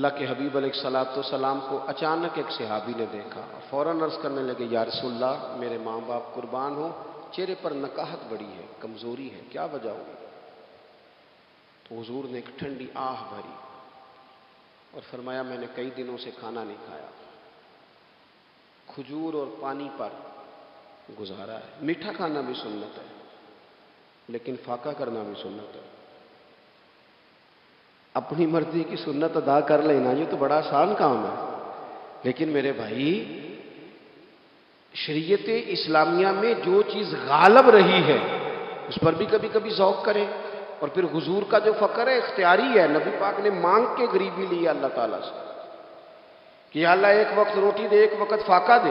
اللہ کے حبیب علیہ الصلوۃ والسلام کو اچانک ایک صحابی نے دیکھا، فوراً عرض کرنے لگے یا رسول اللہ میرے ماں باپ قربان ہوں، چہرے پر نکاہت بڑی ہے، کمزوری ہے، کیا وجہ ہوگی؟ تو حضور نے ایک ٹھنڈی آہ بھری اور فرمایا میں نے کئی دنوں سے کھانا نہیں کھایا، کھجور اور پانی پر گزارا ہے۔ میٹھا کھانا بھی سنت ہے لیکن فاقہ کرنا بھی سنت ہے۔ اپنی مرضی کی سنت ادا کر لینا یہ تو بڑا آسان کام ہے، لیکن میرے بھائی شریعت اسلامیہ میں جو چیز غالب رہی ہے اس پر بھی کبھی کبھی ذوق کریں۔ اور پھر حضور کا جو فقر ہے اختیاری ہے، نبی پاک نے مانگ کے غریبی لی اللہ تعالیٰ سے کہ یا اللہ ایک وقت روٹی دے، ایک وقت فاقہ دے۔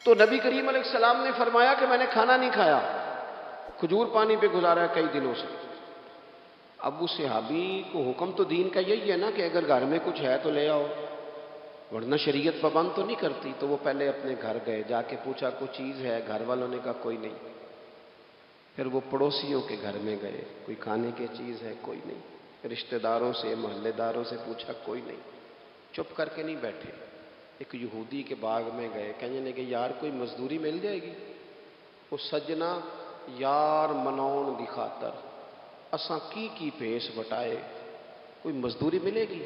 تو نبی کریم علیہ السلام نے فرمایا کہ میں نے کھانا نہیں کھایا، کھجور پانی پہ گزارا ہے کئی دنوں سے۔ اب اس صحابی کو حکم تو دین کا یہی ہے نا کہ اگر گھر میں کچھ ہے تو لے آؤ، ورنہ شریعت پابند تو نہیں کرتی۔ تو وہ پہلے اپنے گھر گئے، جا کے پوچھا کوئی چیز ہے؟ گھر والوں نے کہا کوئی نہیں۔ پھر وہ پڑوسیوں کے گھر میں گئے، کوئی کھانے کی چیز ہے؟ کوئی نہیں۔ رشتہ داروں سے، محلے داروں سے پوچھا، کوئی نہیں۔ چپ کر کے نہیں بیٹھے، ایک یہودی کے باغ میں گئے، کہنے لگے یار کوئی مزدوری مل جائے گی؟ وہ سجنا یار مناؤن دی خاطر اساں کی پیس بٹائے، کوئی مزدوری ملے گی؟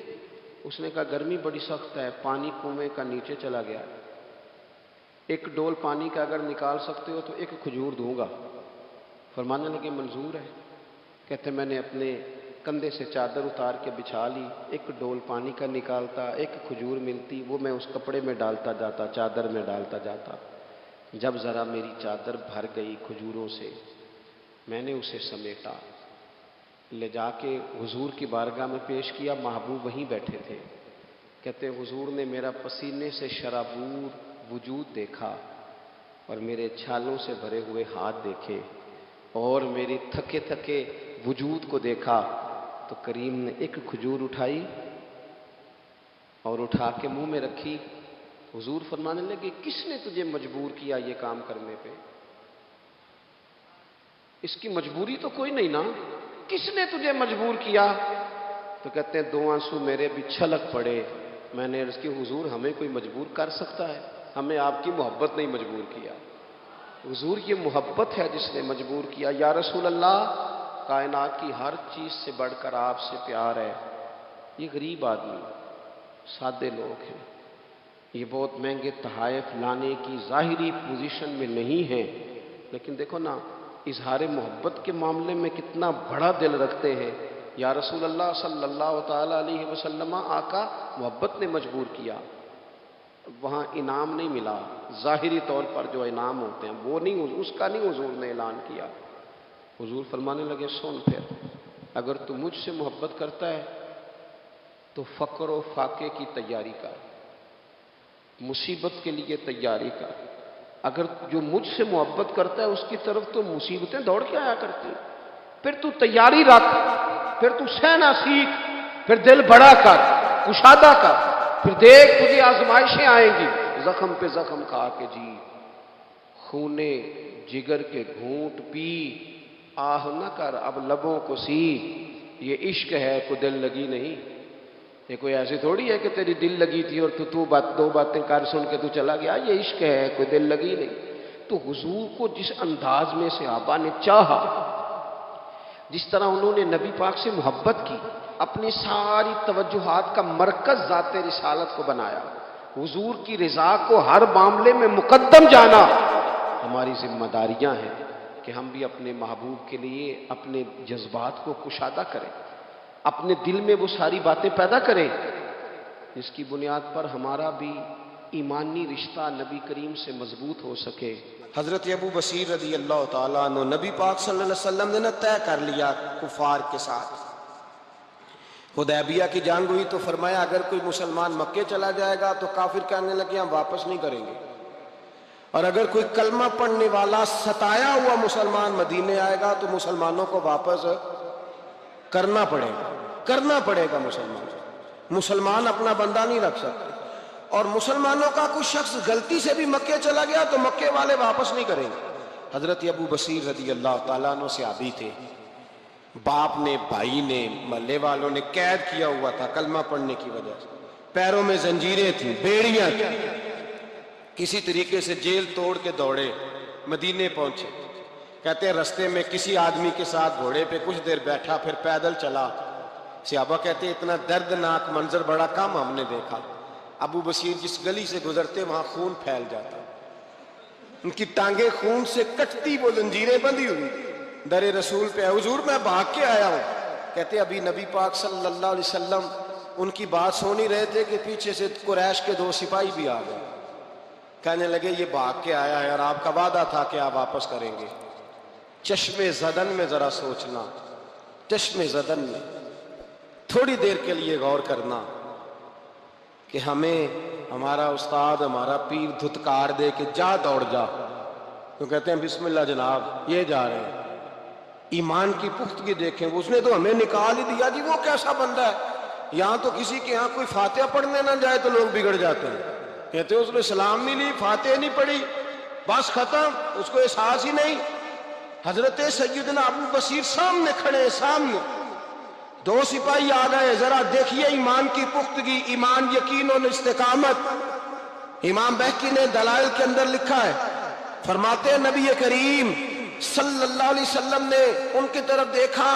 اس نے کہا گرمی بڑی سخت ہے، پانی کنویں کا نیچے چلا گیا، ایک ڈول پانی کا اگر نکال سکتے ہو تو ایک کھجور دوں گا۔ فرمانے لگے منظور ہے۔ کہتے میں نے اپنے کندھے سے چادر اتار کے بچھا لی، ایک ڈول پانی کا نکالتا، ایک کھجور ملتی، وہ میں اس کپڑے میں ڈالتا جاتا، چادر میں ڈالتا جاتا۔ جب ذرا میری چادر بھر گئی کھجوروں سے، میں نے اسے سمیٹا، لے جا کے حضور کی بارگاہ میں پیش کیا۔ محبوب وہیں بیٹھے تھے۔ کہتے ہیں حضور نے میرا پسینے سے شرابور وجود دیکھا اور میرے چھالوں سے بھرے ہوئے ہاتھ دیکھے اور میری تھکے تھکے وجود کو دیکھا، تو کریم نے ایک کھجور اٹھائی اور اٹھا کے منہ میں رکھی۔ حضور فرمانے لگے کس نے تجھے مجبور کیا یہ کام کرنے پہ؟ اس کی مجبوری تو کوئی نہیں نا، کس نے تجھے مجبور کیا؟ تو کہتے ہیں دو آنسو میرے بھی چھلک پڑے۔ میں نے عرض کی حضور ہمیں کوئی مجبور کر سکتا ہے؟ ہمیں آپ کی محبت نہیں مجبور کیا، حضور یہ محبت ہے جس نے مجبور کیا۔ یا رسول اللہ کائنات کی ہر چیز سے بڑھ کر آپ سے پیار ہے۔ یہ غریب آدمی، سادے لوگ ہیں، یہ بہت مہنگے تحائف لانے کی ظاہری پوزیشن میں نہیں ہیں، لیکن دیکھو نا اظہار محبت کے معاملے میں کتنا بڑا دل رکھتے ہیں۔ یا رسول اللہ صلی اللہ تعالیٰ علیہ وسلم، آقا محبت نے مجبور کیا۔ وہاں انعام نہیں ملا، ظاہری طور پر جو انعام ہوتے ہیں وہ نہیں، اس کا نہیں حضور نے اعلان کیا۔ حضور فرمانے لگے سن پھر، اگر تو مجھ سے محبت کرتا ہے تو فقر و فاقے کی تیاری کر، مصیبت کے لیے تیاری کر۔ اگر جو مجھ سے محبت کرتا ہے اس کی طرف تو مصیبتیں دوڑ کے آیا کرتی، پھر تو تیاری رکھ، پھر تو سہنا سیکھ، پھر دل بڑا کر، کشادہ کر، پھر دیکھ تجھے آزمائشیں آئیں گی، زخم پہ زخم کھا کے جی، خونے جگر کے گھونٹ پی، آہ نہ کر اب لبوں کو سی، یہ عشق ہے کوئی دل لگی نہیں۔ یہ کوئی ایسی تھوڑی ہے کہ تیری دل لگی تھی اور تو دو باتیں کر سن کے تو چلا گیا، یہ عشق ہے کوئی دل لگی نہیں۔ تو حضور کو جس انداز میں صحابہ نے چاہا، جس طرح انہوں نے نبی پاک سے محبت کی، اپنی ساری توجہات کا مرکز ذات رسالت کو بنایا، حضور کی رضا کو ہر معاملے میں مقدم جانا، ہماری ذمہ داریاں ہیں کہ ہم بھی اپنے محبوب کے لیے اپنے جذبات کو کشادہ کریں، اپنے دل میں وہ ساری باتیں پیدا کریں جس کی بنیاد پر ہمارا بھی ایمانی رشتہ نبی کریم سے مضبوط ہو سکے۔ حضرت ابو بصیر رضی اللہ تعالیٰ عنہ، نبی پاک صلی اللہ علیہ وسلم نے طے کر لیا کفار کے ساتھ، حدیبیہ کی جنگ ہوئی تو فرمایا اگر کوئی مسلمان مکے چلا جائے گا تو کافر کہنے لگے ہم واپس نہیں کریں گے، اور اگر کوئی کلمہ پڑھنے والا ستایا ہوا مسلمان مدینے آئے گا تو مسلمانوں کو واپس کرنا پڑے گا مسلمان اپنا بندہ نہیں رکھ سکتے، اور مسلمانوں کا کوئی شخص غلطی سے بھی مکے چلا گیا تو مکے والے واپس نہیں کریں گے۔ حضرت ابو بصیر رضی اللہ تعالیٰ عنہ صحابی تھے، باپ نے، بھائی نے، محلے والوں نے قید کیا ہوا تھا کلمہ پڑھنے کی وجہ سے، پیروں میں زنجیریں تھیں، بیڑیاں تھیں، کسی طریقے سے جیل توڑ کے دوڑے، مدینے پہنچے۔ کہتے ہیں رستے میں کسی آدمی کے ساتھ گھوڑے پہ کچھ دیر بیٹھا، پھر پیدل چلا۔ صحابہ کہتے ہیں اتنا دردناک منظر بڑا کم ہم نے دیکھا۔ ابو بصیر جس گلی سے گزرتے وہاں خون پھیل جاتا، ان کی ٹانگیں خون سے کٹتی، وہ زنجیریں بندھی ہوئی، در رسول پہ حضور میں بھاگ کے آیا ہوں۔ کہتے ابھی نبی پاک صلی اللہ علیہ وسلم ان کی بات سن ہی رہے تھے کہ پیچھے سے قریش کے 2 سپاہی بھی آ گئے، کہنے لگے یہ بھاگ کے آیا ہے اور آپ کا وعدہ تھا کہ آپ واپس کریں گے۔ چشم زدن میں ذرا سوچنا، چشم زدن میں تھوڑی دیر کے لیے غور کرنا کہ ہمیں ہمارا استاد، ہمارا پیر دھتکار دے کہ جا دوڑ جا، تو کہتے ہیں بسم اللہ جناب یہ جا رہے ہیں۔ ایمان کی پختگی دیکھیں، اس نے تو ہمیں نکال ہی دیا جی، وہ کیسا بندہ ہے، یہاں تو کسی کے یہاں کوئی فاتحہ پڑھنے نہ جائے تو لوگ بگڑ جاتے ہیں۔ کہتے ہیں اس نے سلام نہیں لی، فاتحہ نہیں پڑھی، بس ختم، اس کو احساس ہی نہیں۔ حضرت سیدنا ابو بصیر سامنے کھڑے، سامنے 2 سپاہی آ گئے، ذرا دیکھیے ایمان کی پختگی، ایمان، یقین اور استقامت۔ امام بہقی نے دلائل کے اندر لکھا ہے، فرماتے ہیں نبی کریم صلی اللہ علیہ وسلم نے ان کی طرف دیکھا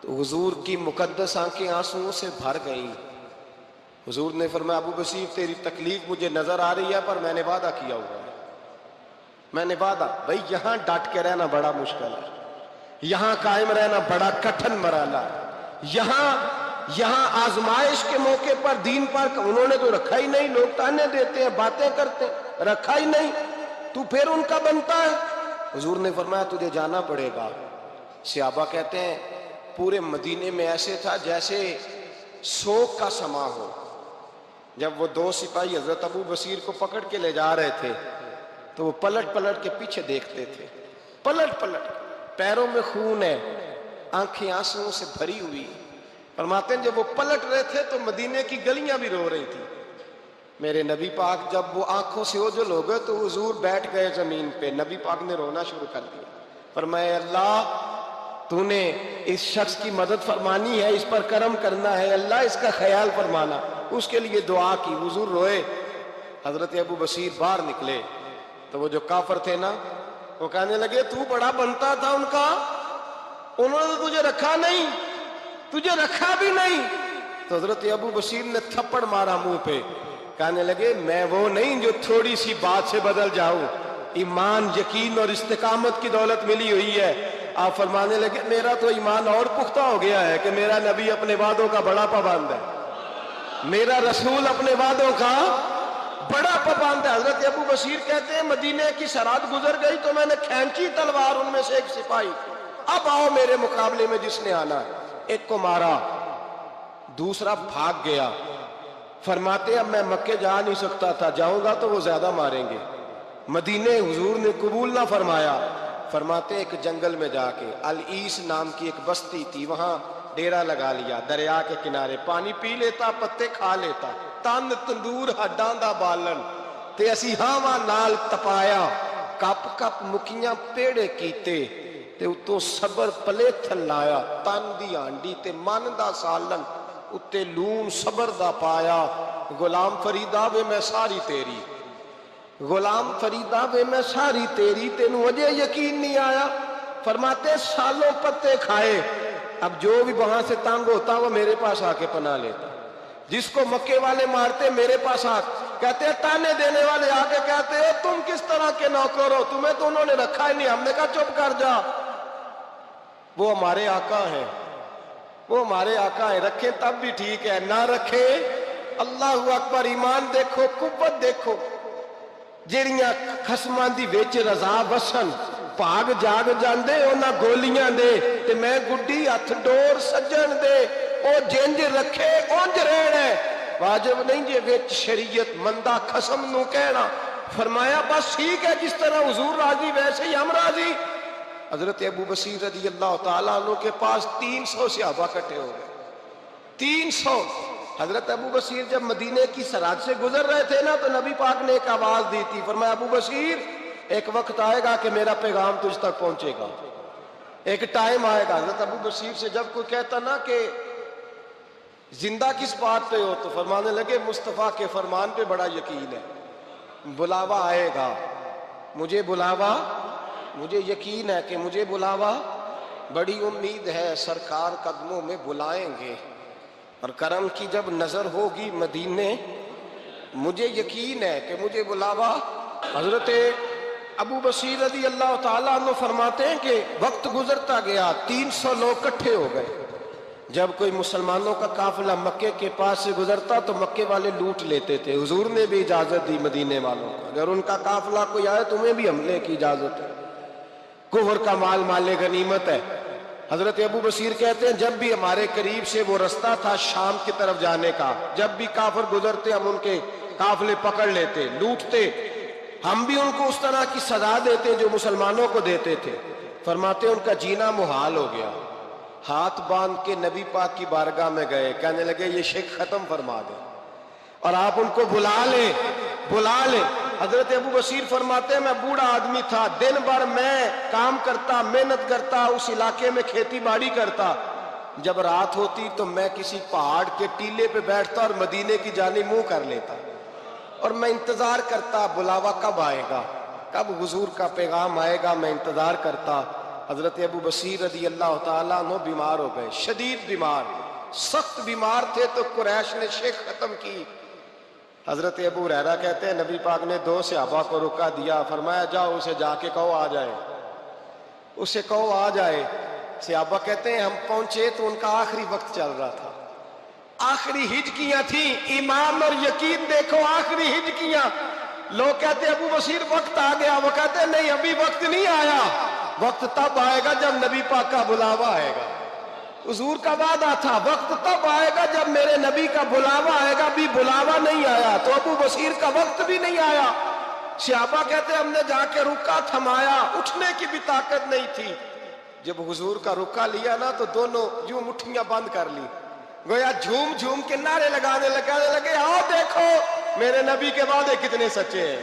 تو حضور کی مقدس آنکھیں آنسوؤں سے بھر گئیں۔ حضور نے فرمایا ابو بصیر تیری تکلیف مجھے نظر آ رہی ہے، پر میں نے وعدہ کیا ہوا ہے، میں نے وعدہ۔ بھائی یہاں ڈٹ کے رہنا بڑا مشکل ہے، یہاں قائم رہنا بڑا کٹھن مرحلہ ہے، یہاں آزمائش کے موقع پر دین پر انہوں نے تو رکھا ہی نہیں، لوگ تانے دیتے ہیں، باتیں کرتے ہیں، رکھا ہی نہیں، تو پھر ان کا بنتا ہے۔ حضور نے فرمایا تجھے جانا پڑے گا۔ صحابہ کہتے ہیں پورے مدینے میں ایسے تھا جیسے سوگ کا سما ہو۔ جب وہ 2 سپاہی حضرت ابو بصیر کو پکڑ کے لے جا رہے تھے تو وہ پلٹ پلٹ کے پیچھے دیکھتے تھے، پلٹ پلٹ، پیروں میں خون ہے، آنکھیں آنسوؤں سے بھری ہوئی۔ فرماتے ہیں جب وہ پلٹ رہے تھے تو مدینے کی گلیاں بھی رو رہی تھی۔ میرے نبی پاک جب وہ آنکھوں سے اوجھل ہو گئے تو حضور بیٹھ گئے زمین پہ، نبی پاک نے رونا شروع کر دیا۔ فرمایا اللہ تو نے اس شخص کی مدد فرمانی ہے، اس پر کرم کرنا ہے، اللہ اس کا خیال فرمانا، اس کے لیے دعا کی۔ حضور روئے۔ حضرت ابو بصیر باہر نکلے تو وہ جو کافر تھے نا وہ کہنے لگے تو بڑا بنتا تھا ان کا، انہوں نے تجھے رکھا نہیں، تجھے رکھا بھی نہیں۔ تو حضرت ابو بصیر نے تھپڑ مارا منہ پہ، کہنے لگے میں وہ نہیں جو تھوڑی سی بات سے بدل جاؤں، ایمان، یقین اور استقامت کی دولت ملی ہوئی ہے۔ آپ فرمانے لگے میرا تو ایمان اور پختہ ہو گیا ہے کہ میرا نبی اپنے وعدوں کا بڑا پابند ہے، میرا رسول اپنے وعدوں کا بڑا پابند ہے۔ حضرت ابو بصیر کہتے ہیں مدینے کی سرحد گزر گئی تو میں نے کھینچی تلوار، ان میں سے ایک سپاہی، اب آؤ میرے مقابلے میں جس نے آنا ہے۔ ایک کو مارا، دوسرا بھاگ گیا۔ فرماتے اب میں مکے جا نہیں سکتا تھا، جاؤں گا تو وہ زیادہ ماریں گے، مدینے حضور نے قبول نہ فرمایا۔ فرماتے ایک جنگل میں جا کے العیس نام کی ایک بستی تھی، وہاں ڈیرا لگا لیا، دریا کے کنارے، پانی پی لیتا، پتے کھا لیتا، تن تندور ہڈاں دا بالن تے اسی ہاواں نال تپایا، کپ کپ مکیاں پیڑے کیتے تے اتوں صبر پلے تھلایا، تن دی ہانڈی تے من دا سالن اتے لون صبر دا پایا، غلام فریدا وے میں ساری تیری، غلام فریدا وے میں ساری تیری، تینوں اجے یقین نہیں آیا۔ فرماتے سالوں پتے کھائے، اب جو بھی وہاں سے تنگ ہوتا وہ میرے پاس آ کے پناہ لیتا، جس کو مکے والے مارتے میرے پاس آ کہتے ہیں، تانے دینے والے آ کے کہتے ہیں تم کس طرح کے نوکر ہو، تمہیں تو انہوں نے رکھا ہی نہیں۔ ہم نے کہا چپ کر جا، وہ ہمارے آقا ہیں، وہ ہمارے آقا ہیں، رکھیں تب بھی ٹھیک ہے، نہ رکھیں اللہ اکبر۔ ایمان دیکھو، قوت دیکھو، جیڑیاں خسماں دی وچ رضا وسن بھاگ جاگ جاندے اونا گولیاں دے تے میں گڈی ہتھ ڈور سجن دے، او جنج رکھے اونج رہنا ہے، واجب نہیں جے وچ شریعت مندہ خسم نو کہنا۔ فرمایا بس ٹھیک ہے، جس طرح حضور راضی ویسے ہی ہم راضی۔ حضرت ابو بصیر رضی اللہ تعالیٰ عنہ کے پاس 300 صحابہ کٹھے ہو گئے، 300۔ حضرت ابو بصیر جب مدینے کی سرحد سے گزر رہے تھے نا تو نبی پاک نے ایک آواز دی تھی، فرمایا ابو بصیر ایک وقت آئے گا کہ میرا پیغام تجھ تک پہنچے گا، ایک ٹائم آئے گا حضرت ابو بصیر سے جب کوئی کہتا نا کہ زندہ کس بات پہ ہو، تو فرمانے لگے مصطفیٰ کے فرمان پہ بڑا یقین ہے، بلاوا آئے گا، مجھے بلاوا، مجھے یقین ہے کہ مجھے بلاوا، بڑی امید ہے سرکار قدموں میں بلائیں گے، اور کرم کی جب نظر ہوگی مدینے، مجھے یقین ہے کہ مجھے بلاوا۔ حضرت ابو بصیر رضی اللہ تعالیٰ عنہ فرماتے ہیں کہ وقت گزرتا گیا، 300 لوگ کٹھے ہو گئے۔ جب کوئی مسلمانوں کا قافلہ مکے کے پاس سے گزرتا تو مکے والے لوٹ لیتے تھے۔ حضور نے بھی اجازت دی مدینے والوں کو، اگر ان کا قافلہ کوئی آئے تمہیں بھی حملے کی اجازت ہے، کفر کا مال مال غنیمت ہے۔ حضرت ابو بصیر کہتے ہیں جب بھی ہمارے قریب سے وہ رستہ تھا شام کی طرف جانے کا، جب بھی کافر گزرتے ہم ان کے قافلے پکڑ لیتے، لوٹتے، ہم بھی ان کو اس طرح کی سزا دیتے جو مسلمانوں کو دیتے تھے۔ فرماتے ان کا جینا محال ہو گیا، ہاتھ باندھ کے نبی پاک کی بارگاہ میں گئے، کہنے لگے یہ شرک ختم فرما دیں اور آپ ان کو بلا لیں، بلا لیں۔ حضرت ابو بصیر فرماتے ہیں میں بوڑھا آدمی تھا، دن بھر میں کام کرتا، محنت کرتا، اس علاقے میں کھیتی باڑی کرتا، جب رات ہوتی تو میں کسی پہاڑ کے ٹیلے پہ بیٹھتا اور مدینے کی جانب منہ کر لیتا، اور میں انتظار کرتا بلاوا کب آئے گا، کب حضور کا پیغام آئے گا، میں انتظار کرتا۔ حضرت ابو بصیر رضی اللہ تعالیٰ عنہ بیمار ہو گئے، شدید بیمار، سخت بیمار تھے، تو قریش نے شیخ ختم کی۔ حضرت ابو ہریرہ کہتے ہیں نبی پاک نے 2 صحابہ کو رکا دیا، فرمایا جاؤ اسے جا کے کہو آ جائے، اسے کہو آ جائے۔ صحابہ کہتے ہیں ہم پہنچے تو ان کا آخری وقت چل رہا تھا، آخری ہجکیاں تھیں، ایمان اور یقین دیکھو، آخری ہجکیاں۔ لوگ کہتے ابو بصیر وقت آ گیا، وہ کہتے نہیں ابھی وقت نہیں آیا، وقت تب آئے گا جب نبی پاک کا بلاوا آئے گا۔ حضور کا وعدہ تھا وقت تب آئے گا جب میرے نبی کا بلاوا آئے گا، ابھی بلاوا نہیں آیا، تو ابو بصیر کا وقت بھی نہیں آیا۔ صحابہ کہتے ہم نے جا کے رکا تھمایا، اٹھنے کی بھی طاقت نہیں تھی۔ جب حضور کا رکا لیا نا تو دونوں یوں مٹھیاں بند کر لی، گویا جھوم جھوم کے نعرے لگانے لگے آؤ دیکھو میرے نبی کے وعدے کتنے سچے ہیں،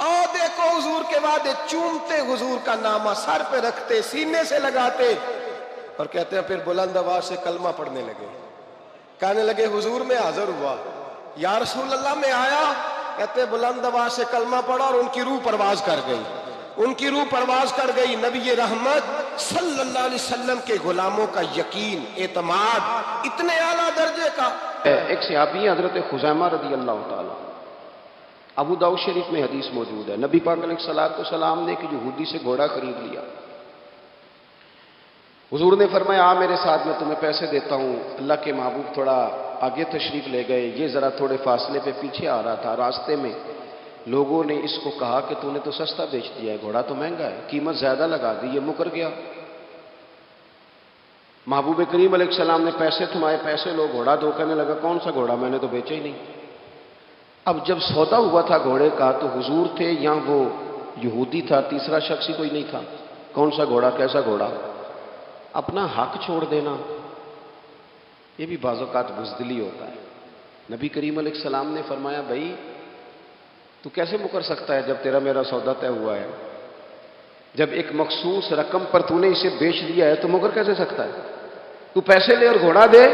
آؤ دیکھو حضور کے وعدے، چومتے حضور کا نامہ، سر پہ رکھتے، سینے سے لگاتے، اور کہتے ہیں پھر بلند آواز سے کلمہ پڑھنے لگے، کہنے لگے حضور میں حاضر ہوا، یا رسول اللہ میں آیا، کہتے بلند آواز سے کلمہ پڑھا اور ان کی روح پرواز کر گئی، ان کی روح پرواز کر گئی۔ نبی رحمت صلی اللہ علیہ وسلم کے غلاموں کا یقین، اعتماد اتنے اعلیٰ درجے کا۔ ایک صحابی ہیں حضرت خزیمہ رضی اللہ تعالیٰ، ابو داؤد شریف میں حدیث موجود ہے، نبی پاک علیہ السلام نے ایک یہودی سے گھوڑا خرید لیا، حضور نے فرمایا آ میرے ساتھ میں تمہیں پیسے دیتا ہوں۔ اللہ کے محبوب تھوڑا آگے تشریف لے گئے، یہ ذرا تھوڑے فاصلے پہ پیچھے آ رہا تھا، راستے میں لوگوں نے اس کو کہا کہ تو نے تو سستا بیچ دیا ہے، گھوڑا تو مہنگا ہے، قیمت زیادہ لگا دی، یہ مکر گیا۔ محبوب کریم علیہ السلام نے پیسے تھمائے، پیسے لو، گھوڑا دو، کہنے لگا کون سا گھوڑا، میں نے تو بیچا ہی نہیں۔ اب جب سودا ہوا تھا گھوڑے کا تو حضور تھے یا وہ یہودی تھا، تیسرا شخص ہی کوئی نہیں تھا، کون سا گھوڑا، کیسا گھوڑا، اپنا حق چھوڑ دینا یہ بھی بعض اوقات بزدلی ہوتا ہے۔ نبی کریم علیہ السلام نے فرمایا بھائی تو کیسے مکر سکتا ہے جب تیرا میرا سودا طے ہوا ہے، جب ایک مخصوص رقم پر تو نے اسے بیچ دیا ہے تو مکر کیسے سکتا ہے، تو پیسے لے اور گھوڑا دے۔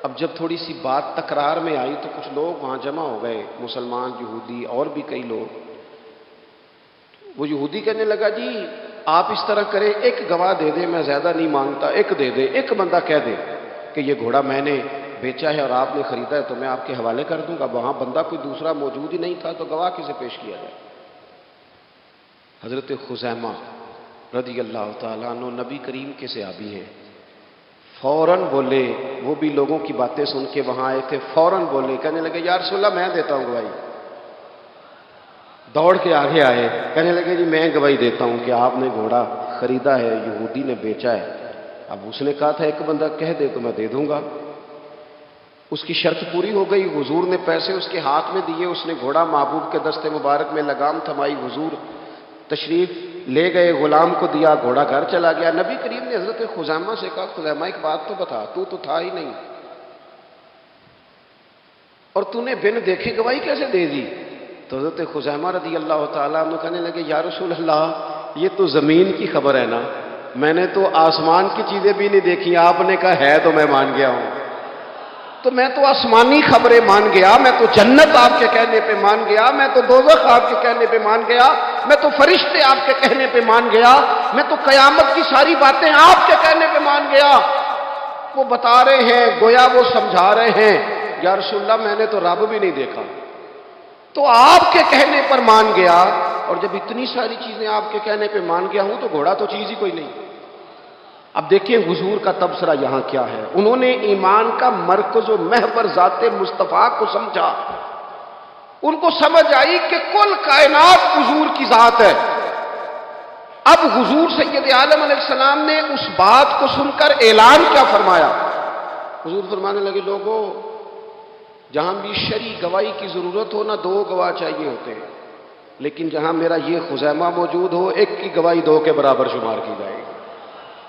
اب جب تھوڑی سی بات تکرار میں آئی تو کچھ لوگ وہاں جمع ہو گئے، مسلمان، یہودی اور بھی کئی لوگ۔ وہ یہودی کہنے لگا جی آپ اس طرح کریں، ایک گواہ دے دے، میں زیادہ نہیں مانگتا، ایک دے دے، ایک بندہ کہہ دے کہ یہ گھوڑا میں نے بیچا ہے اور آپ نے خریدا ہے تو میں آپ کے حوالے کر دوں گا۔ وہاں بندہ کوئی دوسرا موجود ہی نہیں تھا تو گواہ کسے پیش کیا جائے۔ حضرت خزیمہ رضی اللہ تعالیٰ عنہ نبی کریم کے صحابی ہیں، فوراً بولے، وہ بھی لوگوں کی باتیں سن کے وہاں آئے تھے، فوراً بولے، کہنے لگے یا رسول اللہ میں دیتا ہوں گواہی۔ دوڑ کے آگے آئے، کہنے لگے جی میں گواہی دیتا ہوں کہ آپ نے گھوڑا خریدا ہے، یہودی نے بیچا ہے۔ اب اس نے کہا تھا ایک بندہ کہہ دے تو میں دے دوں گا۔ اس کی شرط پوری ہو گئی، حضور نے پیسے اس کے ہاتھ میں دیے، اس نے گھوڑا محبوب کے دستے مبارک میں لگام تھمائی، حضور تشریف لے گئے، غلام کو دیا، گھوڑا گھر چلا گیا۔ نبی کریم نے حضرت خزیمہ سے کہا خزیمہ ایک بات تو بتا، تو تھا ہی نہیں اور تو نے بن دیکھے گواہی کیسے دے دی؟ تو حضرت خزیمہ رضی اللہ تعالیٰ عنہ کہنے لگے یا رسول اللہ یہ تو زمین کی خبر ہے نا، میں نے تو آسمان کی چیزیں بھی نہیں دیکھی، آپ نے کہا ہے تو میں مان گیا ہوں۔ تو میں تو آسمانی خبریں مان گیا، میں تو جنت آپ کے کہنے پہ مان گیا، میں تو دوزخ آپ کے کہنے پہ مان گیا، میں تو فرشتے آپ کے کہنے پہ مان گیا، میں تو قیامت کی ساری باتیں آپ کے کہنے پہ مان گیا۔ وہ بتا رہے ہیں، گویا وہ سمجھا رہے ہیں، یا رسول اللہ میں نے تو رب بھی نہیں دیکھا، تو آپ کے کہنے پر مان گیا، اور جب اتنی ساری چیزیں آپ کے کہنے پہ مان گیا ہوں تو گھوڑا تو چیز ہی کوئی نہیں۔ اب دیکھیں حضور کا تبصرہ یہاں کیا ہے، انہوں نے ایمان کا مرکز و محور ذات مصطفیٰ کو سمجھا، ان کو سمجھ آئی کہ کل کائنات حضور کی ذات ہے۔ اب حضور سید عالم علیہ السلام نے اس بات کو سن کر اعلان کیا فرمایا؟ حضور فرمانے لگے، لوگوں جہاں بھی شرعی گواہی کی ضرورت ہو نہ 2 گواہ چاہیے ہوتے ہیں، لیکن جہاں میرا یہ خزیمہ موجود ہو، 1 کی گواہی 2 کے برابر شمار کی جائے گی۔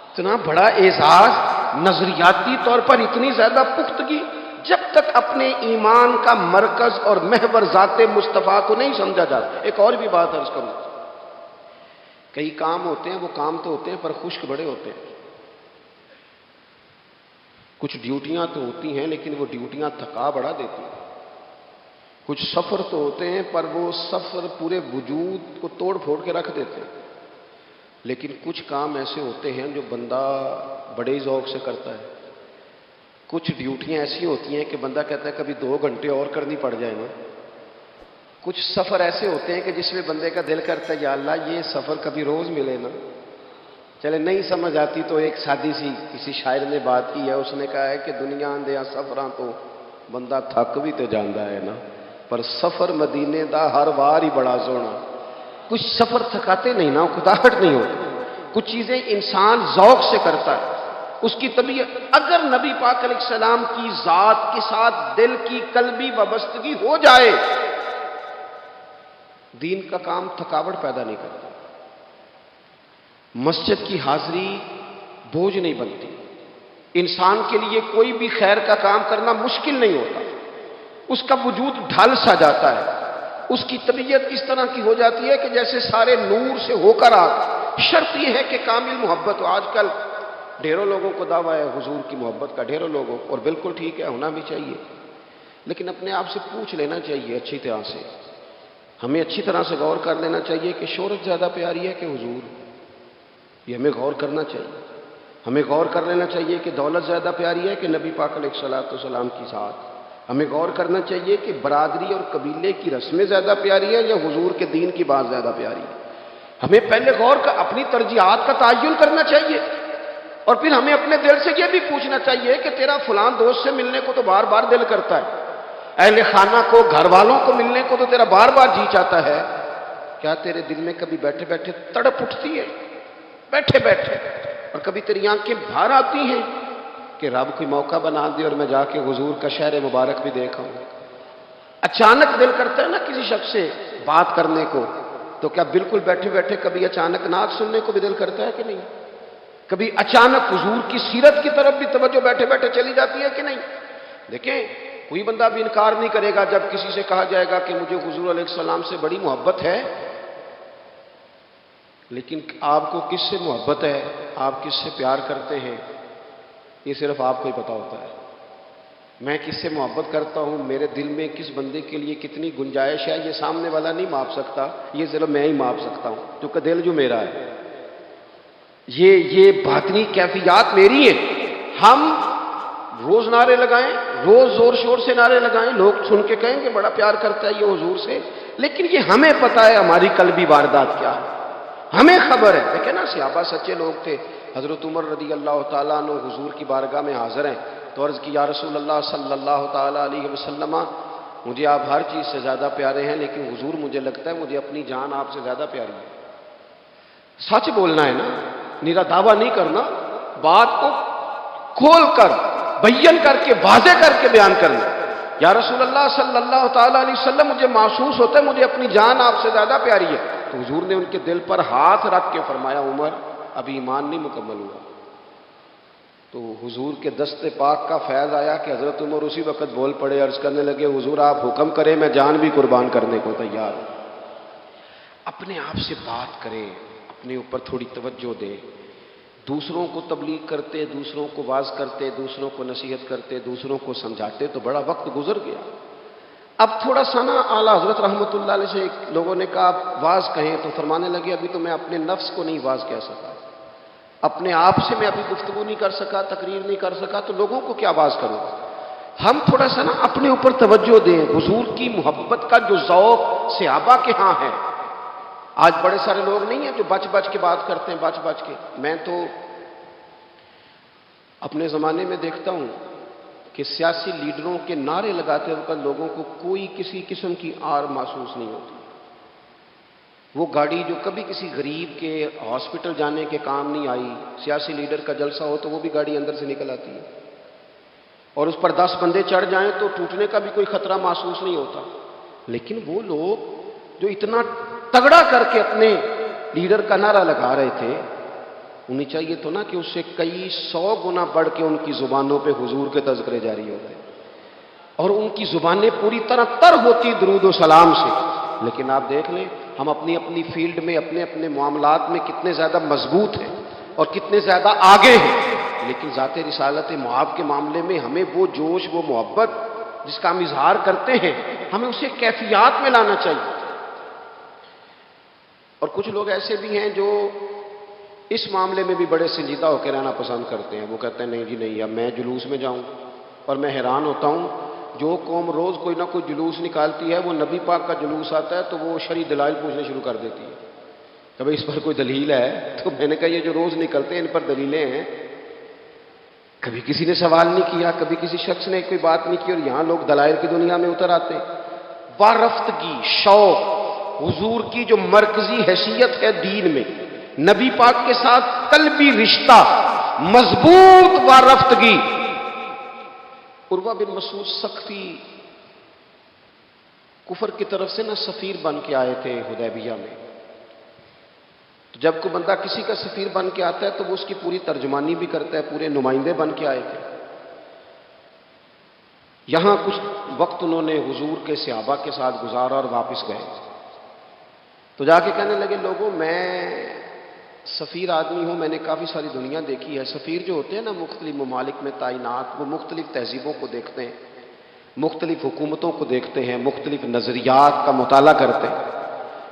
اتنا بڑا اعزاز، نظریاتی طور پر اتنی زیادہ پختگی، جب تک اپنے ایمان کا مرکز اور محور ذات مصطفیٰ کو نہیں سمجھا جاتا۔ ایک اور بھی بات عرض کروں، کئی کام ہوتے ہیں، وہ کام تو ہوتے ہیں پر خشک بڑے ہوتے ہیں۔ کچھ ڈیوٹیاں تو ہوتی ہیں لیکن وہ ڈیوٹیاں تھکا بڑا دیتی ہیں۔ کچھ سفر تو ہوتے ہیں پر وہ سفر پورے وجود کو توڑ پھوڑ کے رکھ دیتے ہیں، لیکن کچھ کام ایسے ہوتے ہیں جو بندہ بڑے ذوق سے کرتا ہے۔ کچھ ڈیوٹیاں ایسی ہوتی ہیں کہ بندہ کہتا ہے کبھی 2 گھنٹے اور کرنی پڑ جائے نا۔ کچھ سفر ایسے ہوتے ہیں کہ جس میں بندے کا دل کرتا ہے یا اللہ یہ سفر کبھی روز ملے نا۔ چلے نہیں سمجھ آتی تو ایک سادی سی کسی شاعر نے بات کی ہے، اس نے کہا ہے کہ دنیا اندیا سفراں تو بندہ تھک بھی تے جاندا ہے نا، پر سفر مدینے دا ہر وار ہی بڑا سونا۔ کچھ سفر تھکاتے نہیں نا، اکتاہٹ نہیں ہوتی۔ کچھ چیزیں انسان ذوق سے کرتا ہے، اس کی طبیعت۔ اگر نبی پاک علیہ السلام کی ذات کے ساتھ دل کی قلبی وابستگی ہو جائے، دین کا کام تھکاوٹ پیدا نہیں کرتا، مسجد کی حاضری بوجھ نہیں بنتی، انسان کے لیے کوئی بھی خیر کا کام کرنا مشکل نہیں ہوتا، اس کا وجود ڈھل سا جاتا ہے، اس کی طبیعت اس طرح کی ہو جاتی ہے کہ جیسے سارے نور سے ہو کر آ۔ شرط یہ ہے کہ کامل محبت ہو۔ آج کل ڈھیروں لوگوں کو دعویٰ ہے حضور کی محبت کا، ڈھیروں لوگوں، اور بالکل ٹھیک ہے، ہونا بھی چاہیے، لیکن اپنے آپ سے پوچھ لینا چاہیے اچھی طرح سے، ہمیں اچھی طرح سے غور کر لینا چاہیے کہ شہرت زیادہ پیاری ہے کہ حضور؟ یہ ہمیں غور کرنا چاہیے۔ ہمیں غور کر لینا چاہیے کہ دولت زیادہ پیاری ہے کہ نبی پاک علیہ السلام کی ذات؟ ہمیں غور کرنا چاہیے کہ برادری اور قبیلے کی رسمیں زیادہ پیاری ہیں یا حضور کے دین کی بات زیادہ پیاری ہے؟ ہمیں پہلے غور کر اپنی ترجیحات کا تعین کرنا چاہیے، اور پھر ہمیں اپنے دل سے یہ بھی پوچھنا چاہیے کہ تیرا فلان دوست سے ملنے کو تو بار بار دل کرتا ہے، اہل خانہ کو، گھر والوں کو ملنے کو تو تیرا بار بار جی چاہتا ہے، کیا تیرے دل میں کبھی بیٹھے بیٹھے تڑپ اٹھتی ہے؟ بیٹھے بیٹھے، اور کبھی تیری آنکھیں بھار آتی ہیں کہ رب کوئی موقع بنا دے اور میں جا کے حضور کا شہر مبارک بھی دیکھا ہوں؟ اچانک دل کرتا ہے نا کسی شخص سے بات کرنے کو، تو کیا بالکل بیٹھے بیٹھے کبھی اچانک نعت سننے کو بھی دل کرتا ہے کہ نہیں؟ کبھی اچانک حضور کی سیرت کی طرف بھی توجہ بیٹھے بیٹھے چلی جاتی ہے کہ نہیں؟ دیکھیں کوئی بندہ بھی انکار نہیں کرے گا جب کسی سے کہا جائے گا کہ مجھے حضور علیہ السلام سے بڑی محبت ہے، لیکن آپ کو کس سے محبت ہے، آپ کس سے پیار کرتے ہیں، یہ صرف آپ کو ہی پتا ہوتا ہے۔ میں کس سے محبت کرتا ہوں، میرے دل میں کس بندے کے لیے کتنی گنجائش ہے، یہ سامنے والا نہیں ماپ سکتا، یہ صرف میں ہی ماپ سکتا ہوں، کیونکہ دل جو میرا ہے، یہ باطنی کیفیات میری ہیں۔ ہم روز نعرے لگائیں، روز زور شور سے نعرے لگائیں، لوگ سن کے کہیں کہ بڑا پیار کرتا ہے یہ حضور سے، لیکن یہ ہمیں پتا ہے ہماری قلبی واردات کیا ہے، ہمیں خبر ہے۔ دیکھیں نا صحابہ سچے لوگ تھے، حضرت عمر رضی اللہ تعالیٰ عنہ حضور کی بارگاہ میں حاضر ہیں، تو عرض کی یا رسول اللہ صلی اللہ تعالیٰ علیہ وسلم، مجھے آپ ہر چیز سے زیادہ پیارے ہیں، لیکن حضور مجھے لگتا ہے مجھے اپنی جان آپ سے زیادہ پیاری ہے۔ سچ بولنا ہے نا، نیرا دعویٰ نہیں کرنا، بات کو کھول کر بیان کر کے واضح کر کے بیان کرنا۔ یا رسول اللہ صلی اللہ تعالیٰ علیہ وسلم، مجھے محسوس ہوتا ہے مجھے اپنی جان آپ سے زیادہ پیاری ہے، تو حضور نے ان کے دل پر ہاتھ رکھ کے فرمایا عمر ابھی ایمان نہیں مکمل ہوا۔ تو حضور کے دست پاک کا فیض آیا کہ حضرت عمر اسی وقت بول پڑے، عرض کرنے لگے حضور آپ حکم کریں میں جان بھی قربان کرنے کو تیار ہوں۔ اپنے آپ سے بات کرے، اپنے اوپر تھوڑی توجہ دے، دوسروں کو تبلیغ کرتے، دوسروں کو واز کرتے، دوسروں کو نصیحت کرتے، دوسروں کو سمجھاتے تو بڑا وقت گزر گیا۔ اب تھوڑا سا نا اعلیٰ حضرت رحمۃ اللہ علیہ سے لوگوں نے کہا آپ واز کہیں، تو فرمانے لگے ابھی تو میں اپنے نفس کو نہیں واز کہہ سکا، اپنے آپ سے میں ابھی گفتگو نہیں کر سکا، تقریر نہیں کر سکا، تو لوگوں کو کیا واز کروں۔ ہم تھوڑا سا نا اپنے اوپر توجہ دیں، حضور کی محبت کا جو ذوق صحابہ کے ہاں ہے۔ آج بڑے سارے لوگ نہیں ہیں جو بچ بچ کے بات کرتے ہیں، بچ بچ کے۔ میں تو اپنے زمانے میں دیکھتا ہوں کہ سیاسی لیڈروں کے نعرے لگاتے وقت لوگوں کو کوئی کسی قسم کی آر محسوس نہیں ہوتی۔ وہ گاڑی جو کبھی کسی غریب کے ہاسپٹل جانے کے کام نہیں آئی، سیاسی لیڈر کا جلسہ ہو تو وہ بھی گاڑی اندر سے نکل آتی ہے، اور اس پر 10 بندے چڑھ جائیں تو ٹوٹنے کا بھی کوئی خطرہ محسوس نہیں ہوتا۔ لیکن وہ لوگ جو اتنا تگڑا کر کے اپنے لیڈر کا نعرہ لگا رہے تھے، انہیں چاہیے تو نا کہ اس سے کئی 100 گنا بڑھ کے ان کی زبانوں پہ حضور کے تذکرے جاری ہوتے، اور ان کی زبانیں پوری طرح تر ہوتی درود و سلام سے۔ لیکن آپ دیکھ لیں ہم اپنی اپنی فیلڈ میں، اپنے اپنے معاملات میں کتنے زیادہ مضبوط ہیں اور کتنے زیادہ آگے ہیں، لیکن ذات رسالت معاب کے معاملے میں ہمیں وہ جوش، وہ محبت جس کا ہم اظہار کرتے ہیں، ہمیں اسے کیفیات میں لانا چاہیے۔ اور کچھ لوگ ایسے بھی ہیں جو اس معاملے میں بھی بڑے سنجیدہ ہو کے رہنا پسند کرتے ہیں۔ وہ کہتے ہیں نہیں جی نہیں، اب میں جلوس میں جاؤں، اور میں حیران ہوتا ہوں جو قوم روز کوئی نہ کوئی جلوس نکالتی ہے، وہ نبی پاک کا جلوس آتا ہے تو وہ شرعی دلائل پوچھنے شروع کر دیتی ہے کہ بھئی اس پر کوئی دلیل ہے؟ تو میں نے کہا یہ جو روز نکلتے ہیں ان پر دلیلیں ہیں؟ کبھی کسی نے سوال نہیں کیا، کبھی کسی شخص نے کوئی بات نہیں کی، اور یہاں لوگ دلائل کی دنیا میں اتر آتے۔ وارفتگی، شوق، حضور کی جو مرکزی حیثیت ہے دین میں، نبی پاک کے ساتھ قلبی رشتہ، مضبوط وارفتگی۔ عروہ بن مسعود ثقفی کفر کی طرف سے نہ سفیر بن کے آئے تھے حدیبیہ میں۔ تو جب کوئی بندہ کسی کا سفیر بن کے آتا ہے تو وہ اس کی پوری ترجمانی بھی کرتا ہے، پورے نمائندے بن کے آئے تھے۔ یہاں کچھ وقت انہوں نے حضور کے صحابہ کے ساتھ گزارا اور واپس گئے، تو جا کے کہنے لگے لوگوں میں سفیر آدمی ہوں، میں نے کافی ساری دنیا دیکھی ہے۔ سفیر جو ہوتے ہیں نا مختلف ممالک میں تعینات، وہ مختلف تہذیبوں کو دیکھتے ہیں، مختلف حکومتوں کو دیکھتے ہیں، مختلف نظریات کا مطالعہ کرتے ہیں۔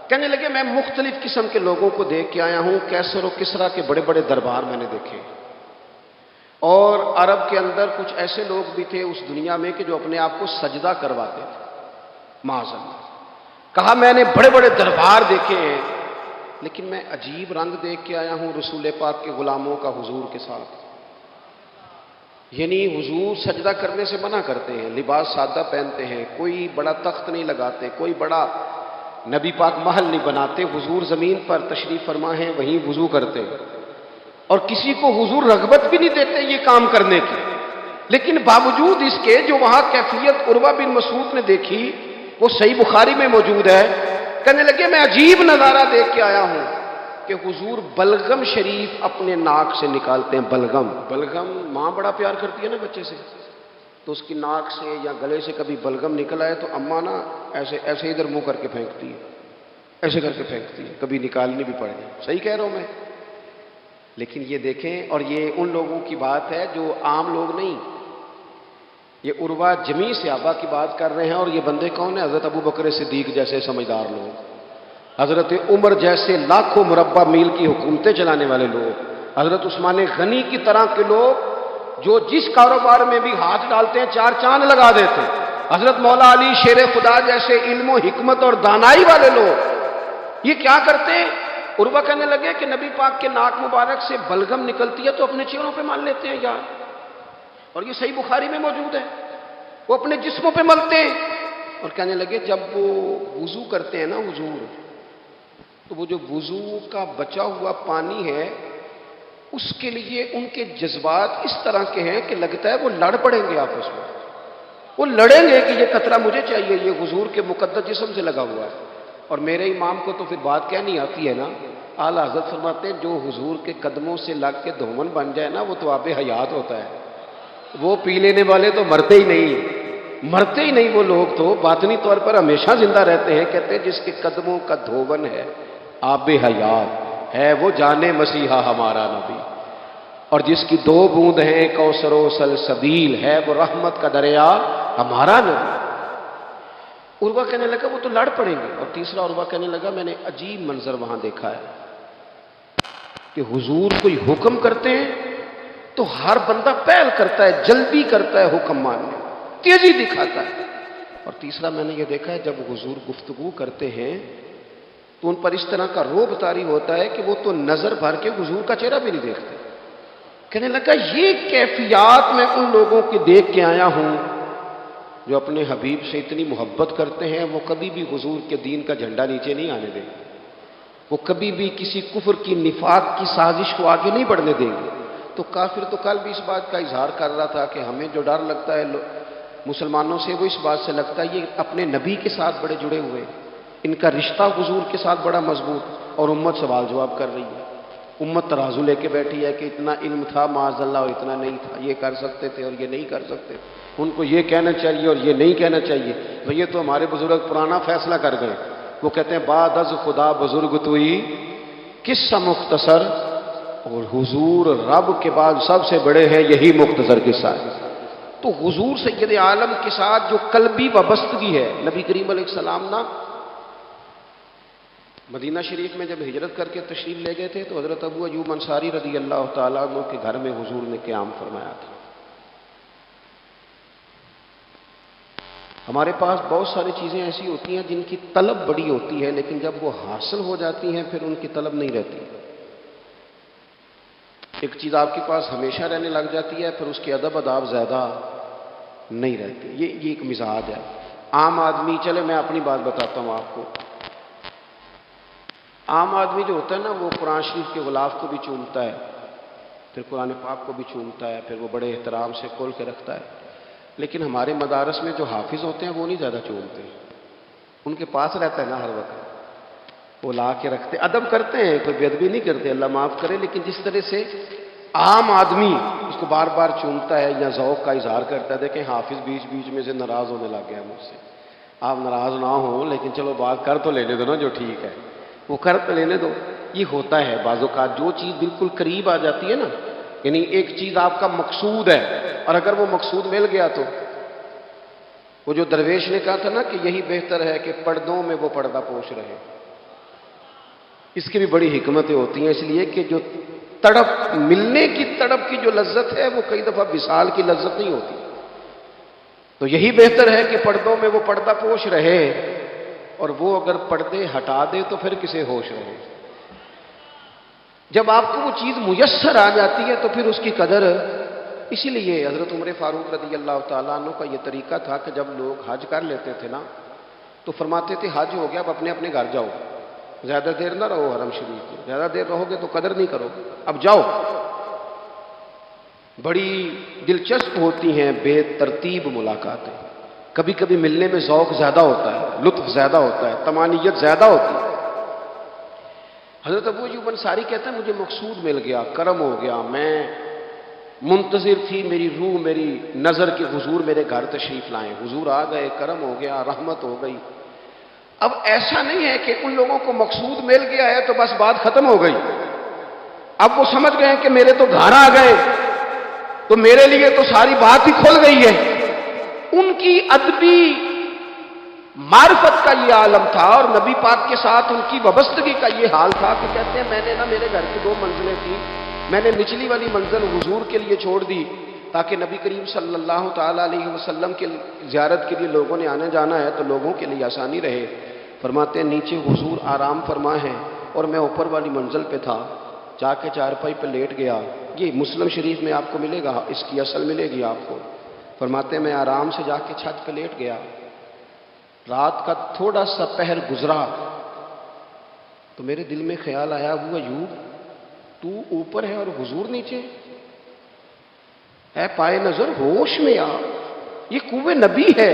کہنے لگے میں مختلف قسم کے لوگوں کو دیکھ کے آیا ہوں، کیسر و کسریٰ کے بڑے بڑے دربار میں نے دیکھے، اور عرب کے اندر کچھ ایسے لوگ بھی تھے اس دنیا میں کہ جو اپنے آپ کو سجدہ کرواتے تھے، معاذ اللہ۔ کہا میں نے بڑے بڑے دربار دیکھے ہیں، لیکن میں عجیب رنگ دیکھ کے آیا ہوں رسول پاک کے غلاموں کا حضور کے ساتھ۔ یعنی حضور سجدہ کرنے سے منع کرتے ہیں، لباس سادہ پہنتے ہیں، کوئی بڑا تخت نہیں لگاتے، کوئی بڑا نبی پاک محل نہیں بناتے، حضور زمین پر تشریف فرما ہیں وہیں وضو کرتے ہیں، اور کسی کو حضور رغبت بھی نہیں دیتے یہ کام کرنے کی۔ لیکن باوجود اس کے جو وہاں کیفیت عروہ بن مسعود نے دیکھی وہ صحیح بخاری میں موجود ہے۔ کہنے لگے میں عجیب نظارہ دیکھ کے آیا ہوں کہ حضور بلغم شریف اپنے ناک سے نکالتے ہیں۔ بلغم ماں بڑا پیار کرتی ہے نا بچے سے، تو اس کی ناک سے یا گلے سے کبھی بلغم نکل آئے تو اماں نا ایسے ایسے ادھر منہ کر کے پھینکتی ہے، ایسے کر کے پھینکتی ہے، کبھی نکالنی بھی پڑے گی۔ صحیح کہہ رہا ہوں میں؟ لیکن یہ دیکھیں، اور یہ ان لوگوں کی بات ہے جو عام لوگ نہیں، یہ عروہ جمیع صحابہ کی بات کر رہے ہیں۔ اور یہ بندے کون ہیں؟ حضرت ابو بکر صدیق جیسے سمجھدار لوگ، حضرت عمر جیسے لاکھوں مربع میل کی حکومتیں چلانے والے لوگ، حضرت عثمان غنی کی طرح کے لوگ جو جس کاروبار میں بھی ہاتھ ڈالتے ہیں 4 چاند لگا دیتے ہیں، حضرت مولا علی شیر خدا جیسے علم و حکمت اور دانائی والے لوگ، یہ کیا کرتے ہیں؟ عروہ کہنے لگے کہ نبی پاک کے ناک مبارک سے بلغم نکلتی ہے تو اپنے چہروں پہ مان لیتے ہیں یار، اور یہ صحیح بخاری میں موجود ہے، وہ اپنے جسموں پہ ملتے ہیں۔ اور کہنے لگے جب وہ وضو کرتے ہیں نا حضور، تو وہ جو وضو کا بچا ہوا پانی ہے اس کے لیے ان کے جذبات اس طرح کے ہیں کہ لگتا ہے وہ لڑ پڑیں گے آپس میں، وہ لڑیں گے کہ یہ قطرہ مجھے چاہیے، یہ حضور کے مقدس جسم سے لگا ہوا ہے۔ اور میرے امام کو تو پھر بات کہنی آتی ہے نا، اعلیٰ حضرت فرماتے ہیں جو حضور کے قدموں سے لگ کے دھومن بن جائے نا وہ تو آب حیات ہوتا ہے، وہ پی لینے والے تو مرتے ہی نہیں وہ لوگ تو باطنی طور پر ہمیشہ زندہ رہتے ہیں۔ کہتے ہیں جس کے قدموں کا دھوون ہے آب حیات ہے، وہ جانے مسیحا ہمارا نبی۔ اور جس کی 2 بوند ہیں کوثر و سلسبیل ہے وہ رحمت کا دریا ہمارا نبی۔ عروہ کہنے لگا وہ تو لڑ پڑیں گے، اور تیسرا عروہ کہنے لگا میں نے عجیب منظر وہاں دیکھا ہے کہ حضور کوئی حکم کرتے ہیں تو ہر بندہ پہل کرتا ہے، جلدی کرتا ہے حکم ماننے، تیزی دکھاتا ہے۔ اور تیسرا میں نے یہ دیکھا ہے جب حضور گفتگو کرتے ہیں تو ان پر اس طرح کا رعب طاری ہوتا ہے کہ وہ تو نظر بھر کے حضور کا چہرہ بھی نہیں دیکھتے۔ کہنے لگا یہ کیفیات میں ان لوگوں کی دیکھ کے آیا ہوں جو اپنے حبیب سے اتنی محبت کرتے ہیں، وہ کبھی بھی حضور کے دین کا جھنڈا نیچے نہیں آنے دیں گے، وہ کبھی بھی کسی کفر کی نفاق کی سازش کو آگے نہیں بڑھنے دیں گے۔ تو کافر تو کل بھی اس بات کا اظہار کر رہا تھا کہ ہمیں جو ڈر لگتا ہے مسلمانوں سے وہ اس بات سے لگتا ہے یہ اپنے نبی کے ساتھ بڑے جڑے ہوئے، ان کا رشتہ حضور کے ساتھ بڑا مضبوط، اور امت سوال جواب کر رہی ہے، امت ترازو لے کے بیٹھی ہے کہ اتنا علم تھا معاذ اللہ اور اتنا نہیں تھا، یہ کر سکتے تھے اور یہ نہیں کر سکتے، ان کو یہ کہنا چاہیے اور یہ نہیں کہنا چاہیے۔ بھئی یہ تو ہمارے بزرگ پرانا فیصلہ کر گئے، وہ کہتے ہیں بعد از خدا بزرگ توئی قصہ مختصر، اور حضور رب کے بعد سب سے بڑے ہیں، یہی مختصر قصہ ہے۔ تو حضور سید عالم کے ساتھ جو قلبی وابستگی ہے، نبی کریم علیہ السلام نا مدینہ شریف میں جب ہجرت کر کے تشریف لے گئے تھے تو حضرت ابو ایوب انصاری رضی اللہ تعالیٰ عنہ کے گھر میں حضور نے قیام فرمایا تھا۔ ہمارے پاس بہت ساری چیزیں ایسی ہوتی ہیں جن کی طلب بڑی ہوتی ہے، لیکن جب وہ حاصل ہو جاتی ہیں پھر ان کی طلب نہیں رہتی۔ ایک چیز آپ کے پاس ہمیشہ رہنے لگ جاتی ہے، پھر اس کے ادب آداب زیادہ نہیں رہتے، یہ ایک مزاج ہے۔ عام آدمی، چلے میں اپنی بات بتاتا ہوں آپ کو، عام آدمی جو ہوتا ہے نا وہ قرآن شریف کے غلاف کو بھی چومتا ہے، پھر قرآن پاک کو بھی چومتا ہے، پھر وہ بڑے احترام سے کھول کے رکھتا ہے، لیکن ہمارے مدارس میں جو حافظ ہوتے ہیں وہ نہیں زیادہ چومتے، ان کے پاس رہتا ہے نا ہر وقت، وہ لا کے رکھتے، ادب کرتے ہیں، کوئی بے ادبی نہیں کرتے، اللہ معاف کرے، لیکن جس طرح سے عام آدمی اس کو بار بار چومتا ہے یا ذوق کا اظہار کرتا ہے، دیکھیں حافظ بیچ بیچ میں سے ناراض ہونے لگ گیا مجھ سے، آپ ناراض نہ ہوں لیکن چلو بات کر تو لینے دو نا جو ٹھیک ہے، وہ کر تو لینے دو۔ یہ ہوتا ہے بعض اوقات جو چیز بالکل قریب آ جاتی ہے نا، یعنی ایک چیز آپ کا مقصود ہے اور اگر وہ مقصود مل گیا تو وہ جو درویش نے کہا تھا نا کہ یہی بہتر ہے کہ پردوں میں وہ پردہ پوش رہے، اس کی بھی بڑی حکمتیں ہوتی ہیں، اس لیے کہ جو تڑپ، ملنے کی تڑپ کی جو لذت ہے وہ کئی دفعہ وصال کی لذت نہیں ہوتی، تو یہی بہتر ہے کہ پردوں میں وہ پردہ پوش رہے، اور وہ اگر پردے ہٹا دے تو پھر کسے ہوش رہے۔ جب آپ کو وہ چیز میسر آ جاتی ہے تو پھر اس کی قدر، اسی لیے حضرت عمر فاروق رضی اللہ تعالیٰ عنہ کا یہ طریقہ تھا کہ جب لوگ حج کر لیتے تھے نا تو فرماتے تھے حج ہو گیا اب اپنے اپنے گھر جاؤ، زیادہ دیر نہ رہو حرم شریف میں، زیادہ دیر رہو گے تو قدر نہیں کرو، اب جاؤ۔ بڑی دلچسپ ہوتی ہیں بے ترتیب ملاقاتیں، کبھی کبھی ملنے میں ذوق زیادہ ہوتا ہے، لطف زیادہ ہوتا ہے، طمانینت زیادہ ہوتی ہے۔ حضرت ابو ایوب انصاری کہتا ہے مجھے مقصود مل گیا، کرم ہو گیا، میں منتظر تھی، میری روح میری نظر کی حضور میرے گھر تشریف لائیں، حضور آ گئے، کرم ہو گیا، رحمت ہو گئی۔ اب ایسا نہیں ہے کہ ان لوگوں کو مقصود مل گیا ہے تو بس بات ختم ہو گئی، اب وہ سمجھ گئے کہ میرے تو گھر آ گئے تو میرے لیے تو ساری بات ہی کھل گئی ہے۔ ان کی ادبی معرفت کا یہ عالم تھا اور نبی پاک کے ساتھ ان کی وابستگی کا یہ حال تھا کہ کہتے ہیں میں نے نا، میرے گھر کی 2 منزلیں تھیں، میں نے نچلی والی منزل حضور کے لیے چھوڑ دی تاکہ نبی کریم صلی اللہ تعالیٰ علیہ وسلم کے زیارت کے لیے لوگوں نے آنے جانا ہے تو لوگوں کے لیے آسانی رہے۔ فرماتے ہیں نیچے حضور آرام فرما ہے اور میں اوپر والی منزل پہ تھا، جا کے چارپائی پہ لیٹ گیا، یہ مسلم شریف میں آپ کو ملے گا، اس کی اصل ملے گی آپ کو۔ فرماتے ہیں میں آرام سے جا کے چھت پہ لیٹ گیا، رات کا تھوڑا سا پہر گزرا تو میرے دل میں خیال آیا ابو ایوب تو اوپر ہے اور حضور نیچے ہے، پائے نظر ہوش میں آ، یہ کوہ نبی ہے،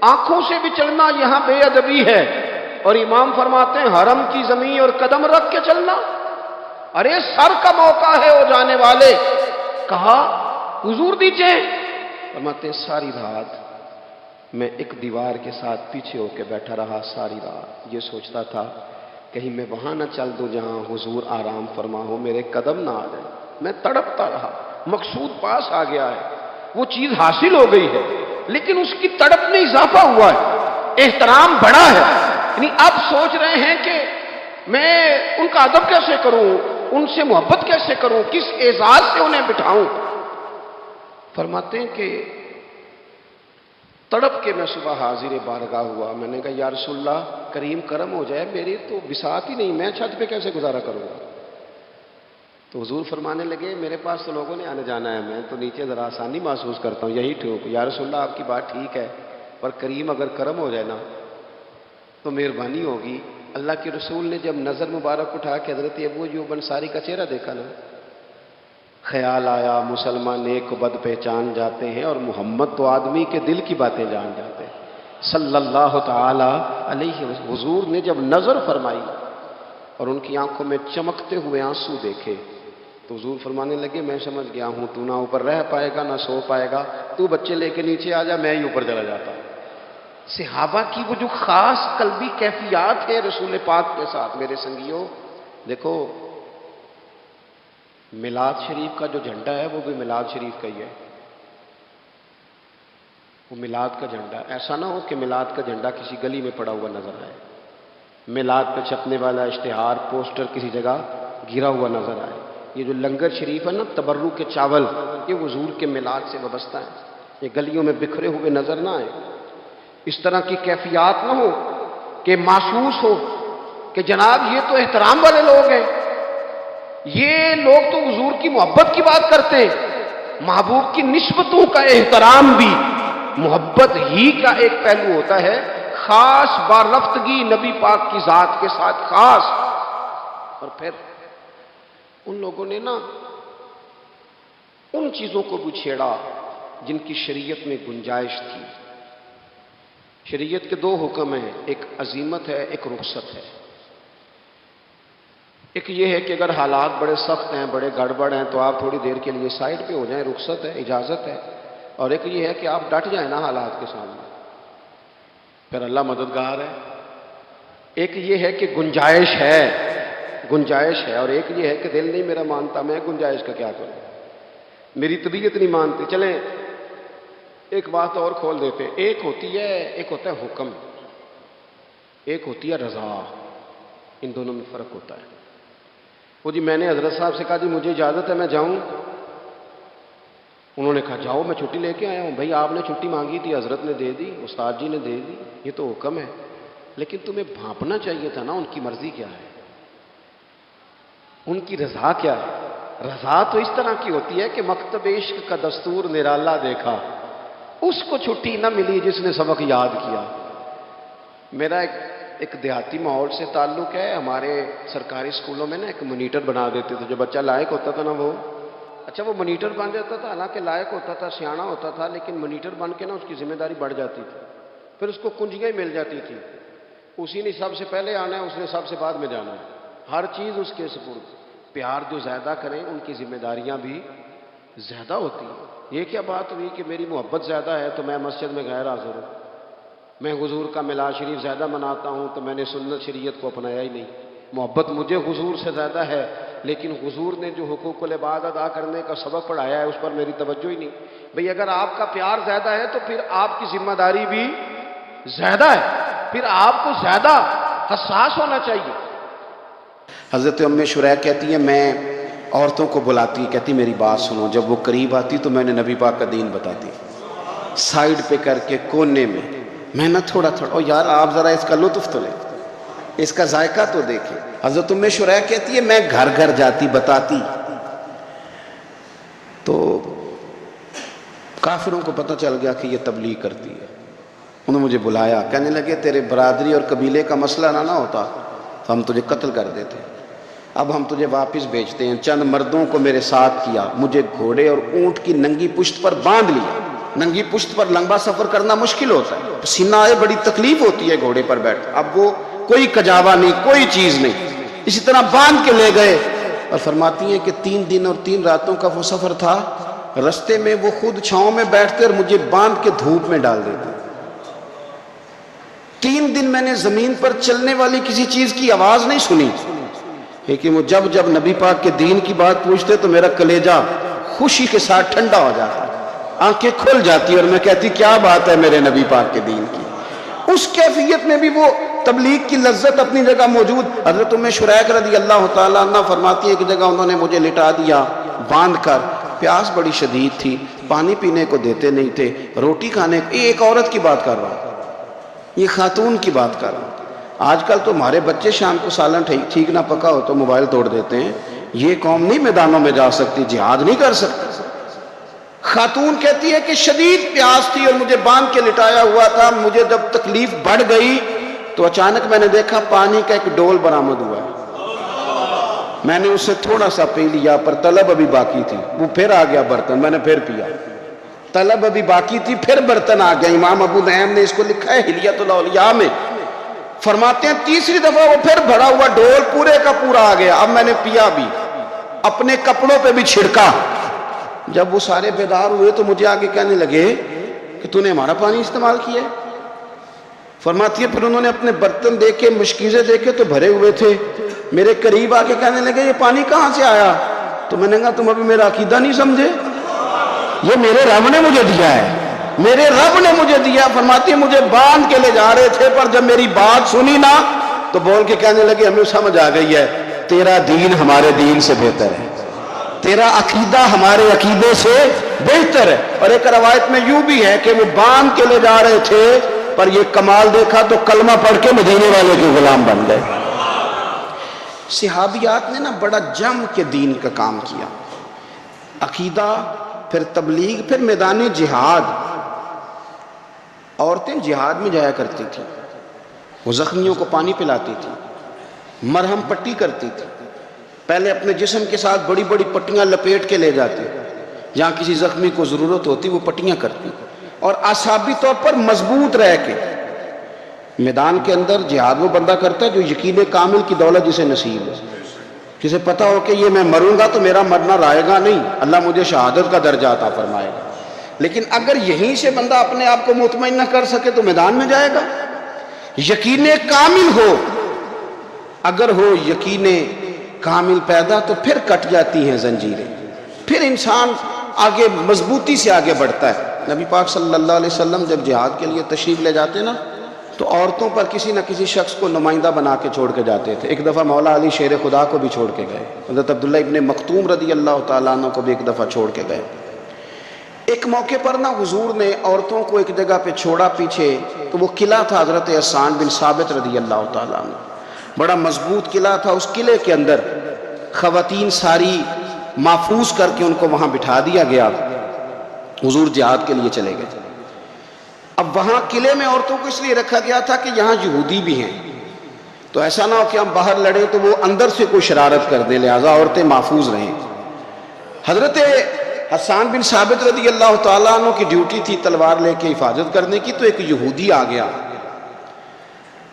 آنکھوں سے بھی چلنا یہاں بے ادبی ہے، اور امام فرماتے ہیں حرم کی زمین اور قدم رکھ کے چلنا، ارے سر کا موقع ہے وہ جانے والے، کہا حضور نیچے، فرماتے ہیں ساری رات میں ایک دیوار کے ساتھ پیچھے ہو کے بیٹھا رہا، ساری رات یہ سوچتا تھا کہیں میں وہاں نہ چل دوں جہاں حضور آرام فرما ہو، میرے قدم نہ آ جائیں۔ میں تڑپتا رہا، مقصود پاس آ گیا ہے، وہ چیز حاصل ہو گئی ہے، لیکن اس کی تڑپ میں اضافہ ہوا ہے، احترام بڑا ہے، یعنی اب سوچ رہے ہیں کہ میں ان کا ادب کیسے کروں، ان سے محبت کیسے کروں، کس اعزاز سے انہیں بٹھاؤں۔ فرماتے ہیں کہ تڑپ کے میں صبح حاضر بارگاہ ہوا، میں نے کہا یا رسول اللہ کریم کرم ہو جائے، میری تو بساط ہی نہیں، میں چھت پہ کیسے گزارا کروں گا؟ تو حضور فرمانے لگے میرے پاس تو لوگوں نے آنے جانا ہے، میں تو نیچے ذرا آسانی محسوس کرتا ہوں، یہی ٹھیک۔ یا رسول اللہ آپ کی بات ٹھیک ہے، پر کریم اگر کرم ہو جائے نا تو مہربانی ہوگی۔ اللہ کے رسول نے جب نظر مبارک اٹھا کے حضرت ابو ایوب انصاری کا چہرہ دیکھا نا، خیال آیا مسلمان نیک و بد پہچان جاتے ہیں اور محمد تو آدمی کے دل کی باتیں جان جاتے ہیں صلی اللہ تعالی علیہ وسلم۔ حضور نے جب نظر فرمائی اور ان کی آنکھوں میں چمکتے ہوئے آنسو دیکھے تو حضور فرمانے لگے میں سمجھ گیا ہوں تو نہ اوپر رہ پائے گا نہ سو پائے گا، تو بچے لے کے نیچے آ جا، میں ہی اوپر چلا جاتا۔ صحابہ کی وہ جو خاص قلبی کیفیات ہے رسول پاک کے ساتھ، میرے سنگیوں دیکھو، میلاد شریف کا جو جھنڈا ہے وہ بھی میلاد شریف کا ہی ہے، وہ میلاد کا جھنڈا۔ ایسا نہ ہو کہ میلاد کا جھنڈا کسی گلی میں پڑا ہوا نظر آئے، میلاد پہ چھپنے والا اشتہار پوسٹر کسی جگہ گرا ہوا نظر آئے۔ یہ جو لنگر شریف ہے نا، تبرک کے چاول، یہ حضور کے میلاد سے وابستہ ہے، یہ گلیوں میں بکھرے ہوئے نظر نہ آئے۔ اس طرح کی کیفیات نہ ہو کہ محسوس ہو کہ جناب یہ تو احترام والے لوگ ہیں، یہ لوگ تو حضور کی محبت کی بات کرتے ہیں۔ محبوب کی نسبتوں کا احترام بھی محبت ہی کا ایک پہلو ہوتا ہے، خاص بارفتگی نبی پاک کی ذات کے ساتھ خاص۔ اور پھر ان لوگوں نے نا ان چیزوں کو بھی چھیڑا جن کی شریعت میں گنجائش تھی۔ شریعت کے دو حکم ہیں، ایک عزیمت ہے، ایک رخصت ہے۔ ایک یہ ہے کہ اگر حالات بڑے سخت ہیں، بڑے گڑبڑ ہیں، تو آپ تھوڑی دیر کے لیے سائڈ پہ ہو جائیں، رخصت ہے، اجازت ہے۔ اور ایک یہ ہے کہ آپ ڈٹ جائیں نا حالات کے سامنے، پھر اللہ مددگار ہے۔ ایک یہ ہے کہ گنجائش ہے، اور ایک یہ ہے کہ دل نہیں میرا مانتا، میں گنجائش کا کیا کروں، میری طبیعت نہیں مانتی۔ چلیں ایک بات اور کھول دیتے، ایک ہوتا ہے حکم، ایک ہوتی ہے رضا، ان دونوں میں فرق ہوتا ہے۔ وہ جی میں نے حضرت صاحب سے کہا جی مجھے اجازت ہے میں جاؤں، انہوں نے کہا جاؤ میں چھٹی لے کے آیا ہوں۔ بھائی آپ نے چھٹی مانگی تھی، حضرت نے دے دی، استاد جی نے دے دی، یہ تو حکم ہے، لیکن تمہیں بھانپنا چاہیے تھا نا ان کی مرضی کیا ہے، ان کی رضا کیا ہے۔ رضا تو اس طرح کی ہوتی ہے کہ مکتب عشق کا دستور نرالا دیکھا، اس کو چھٹی نہ ملی جس نے سبق یاد کیا۔ میرا ایک دیہاتی ماحول سے تعلق ہے، ہمارے سرکاری اسکولوں میں نا ایک مانیٹر بنا دیتے تھے، جو بچہ لائق ہوتا تھا نا وہ مانیٹر بن جاتا تھا، حالانکہ لائق ہوتا تھا، سیانا ہوتا تھا، لیکن مانیٹر بن کے نا اس کی ذمہ داری بڑھ جاتی تھی، پھر اس کو کنجیاں ہی مل جاتی تھی، اسی نے سب سے پہلے آنا ہے، اس نے سب سے بعد میں جانا ہے، ہر چیز اس کے سپرد۔ پیار جو زیادہ کریں ان کی ذمہ داریاں بھی زیادہ ہوتی ہیں۔ یہ کیا بات ہوئی کہ میری محبت زیادہ ہے تو میں مسجد میں غیر حاضر ہوں، میں حضور کا میلاد شریف زیادہ مناتا ہوں تو میں نے سنت شریعت کو اپنایا ہی نہیں۔ محبت مجھے حضور سے زیادہ ہے، لیکن حضور نے جو حقوق العباد ادا کرنے کا سبق پڑھایا ہے اس پر میری توجہ ہی نہیں۔ بھئی اگر آپ کا پیار زیادہ ہے تو پھر آپ کی ذمہ داری بھی زیادہ ہے، پھر آپ کو زیادہ حساس ہونا چاہیے۔ حضرت ام شریح کہتی ہیں میں عورتوں کو بلاتی، کہتی میری بات سنو، جب وہ قریب آتی تو میں نے نبی پاک کا دین بتاتی، سائیڈ پہ کر کے کونے میں نہ تھوڑا او یار آپ ذرا اس کا لطف تو لیں، اس کا ذائقہ تو دیکھیں۔ حضرت ام شریح کہتی ہے میں گھر گھر جاتی بتاتی، تو کافروں کو پتہ چل گیا کہ یہ تبلیغ کرتی ہے، انہوں نے مجھے بلایا، کہنے لگے تیرے برادری اور قبیلے کا مسئلہ نہ ہوتا تو ہم تجھے قتل کر دیتے، اب ہم تجھے واپس بھیجتے ہیں۔ چند مردوں کو میرے ساتھ کیا، مجھے گھوڑے اور اونٹ کی ننگی پشت پر باندھ لیا۔ ننگی پشت پر لمبا سفر کرنا مشکل ہوتا ہے، پسینہ آئے بڑی تکلیف ہوتی ہے گھوڑے پر بیٹھ، اب وہ کوئی کجاوا نہیں، کوئی چیز نہیں، اسی طرح باندھ کے لے گئے۔ اور فرماتی ہیں کہ 3 دن اور 3 راتوں کا وہ سفر تھا، رستے میں وہ خود چھاؤں میں بیٹھتے اور مجھے باندھ کے دھوپ میں ڈال دیتے۔ 3 دن میں نے زمین پر چلنے والی کسی چیز کی آواز نہیں سنی، لیکن وہ جب جب نبی پاک کے دین کی بات پوچھتے تو میرا کلیجہ خوشی کے ساتھ ٹھنڈا ہو جاتا، آنکھیں کھل جاتی اور میں کہتی کیا بات ہے میرے نبی پاک کے دین کی۔ اس کیفیت میں بھی وہ تبلیغ کی لذت اپنی جگہ موجود۔ حضرت ام شریک رضی اللہ تعالیٰ عنہ فرماتی ہے ایک جگہ انہوں نے مجھے لٹا دیا باندھ کر، پیاس بڑی شدید تھی، پانی پینے کو دیتے نہیں تھے، روٹی کھانے کو، یہ ایک عورت کی بات کر رہا ہوں، یہ خاتون کی بات کر رہا ہوں۔ آج کل تو ہمارے بچے شام کو سالن ٹھیک نہ پکا ہو تو موبائل توڑ دیتے ہیں، یہ قوم نہیں میدانوں میں جا سکتی، جہاد نہیں کر سکتی۔ خاتون کہتی ہے کہ شدید پیاس تھی اور مجھے باندھ کے لٹایا ہوا تھا، مجھے جب تکلیف بڑھ گئی تو اچانک میں نے دیکھا پانی کا ایک ڈول برآمد ہوا ہے، میں نے اسے تھوڑا سا پی لیا، پر طلب ابھی باقی تھی، وہ پھر آ گیا برتن، میں نے پھر پیا، طلب ابھی باقی تھی، پھر برتن آ گیا۔ امام ابو نعیم نے اس کو لکھا ہے حلیۃ الاولیاء میں، فرماتے ہیں تیسری دفعہ وہ پھر بھرا ہوا ڈول پورے کا پورا آ گیا، اب میں نے پیا بھی، اپنے کپڑوں پہ بھی چھڑکا۔ جب وہ سارے بیدار ہوئے تو مجھے آگے کہنے لگے کہ تو نے ہمارا پانی استعمال کیا ہے؟ فرماتی ہے پھر انہوں نے اپنے برتن دیکھے، مشکیزیں دیکھے تو بھرے ہوئے تھے، میرے قریب آ کے کہنے لگے یہ پانی کہاں سے آیا؟ تو میں نے کہا تم ابھی میرا عقیدہ نہیں سمجھے، یہ میرے رب نے مجھے دیا ہے، میرے رب نے مجھے دیا۔ فرماتی ہے مجھے باندھ کے لے جا رہے تھے، پر جب میری بات سنی نا تو بول کے کہنے لگے ہمیں سمجھ آ گئی ہے تیرا دین ہمارے دین سے بہتر ہے، تیرا عقیدہ ہمارے عقیدے سے بہتر ہے۔ اور ایک روایت میں یوں بھی ہے کہ وہ باندھ کے لے جا رہے تھے، پر یہ کمال دیکھا تو کلمہ پڑھ کے مدینے والے کے غلام بن گئے۔ صحابیات نے نا بڑا جم کے دین کا کام کیا، عقیدہ، پھر تبلیغ، پھر میدان جہاد۔ عورتیں جہاد میں جایا کرتی تھیں، وہ زخمیوں کو پانی پلاتی تھی، مرہم پٹی کرتی تھی، پہلے اپنے جسم کے ساتھ بڑی بڑی پٹیاں لپیٹ کے لے جاتے، جہاں کسی زخمی کو ضرورت ہوتی وہ پٹیاں کرتی، اور اعصابی طور پر مضبوط رہ کے میدان کے اندر جہاد وہ بندہ کرتا ہے جو یقین کامل کی دولت جسے نصیب ہے، جسے پتا ہو کہ یہ میں مروں گا تو میرا مرنا رائے گا نہیں، اللہ مجھے شہادت کا درجہ عطا فرمائے گا۔ لیکن اگر یہیں سے بندہ اپنے آپ کو مطمئن نہ کر سکے تو میدان میں جائے گا۔ یقین کامل ہو، اگر ہو یقین کامل پیدا تو پھر کٹ جاتی ہیں زنجیریں، پھر انسان آگے مضبوطی سے آگے بڑھتا ہے۔ نبی پاک صلی اللہ علیہ وسلم جب جہاد کے لیے تشریف لے جاتے نا تو عورتوں پر کسی نہ کسی شخص کو نمائندہ بنا کے چھوڑ کے جاتے تھے۔ ایک دفعہ مولا علی شیر خدا کو بھی چھوڑ کے گئے، حضرت عبداللہ ابن مکتوم رضی اللہ تعالیٰ عنہ کو بھی ایک دفعہ چھوڑ کے گئے۔ ایک موقع پر نا حضور نے عورتوں کو ایک جگہ پہ چھوڑا پیچھے، تو وہ قلعہ تھا حضرت حسان بن ثابت رضی اللہ تعالیٰ عنہ، بڑا مضبوط قلعہ تھا۔ اس قلعے کے اندر خواتین ساری محفوظ کر کے ان کو وہاں بٹھا دیا گیا، حضور جہاد کے لیے چلے گئے۔ اب وہاں قلعے میں عورتوں کو اس لیے رکھا گیا تھا کہ یہاں یہودی بھی ہیں، تو ایسا نہ ہو کہ ہم باہر لڑیں تو وہ اندر سے کوئی شرارت کر دیں، لہٰذا عورتیں محفوظ رہیں۔ حضرت حسان بن ثابت رضی اللہ تعالیٰ عنہ کی ڈیوٹی تھی تلوار لے کے حفاظت کرنے کی، تو ایک یہودی آ گیا،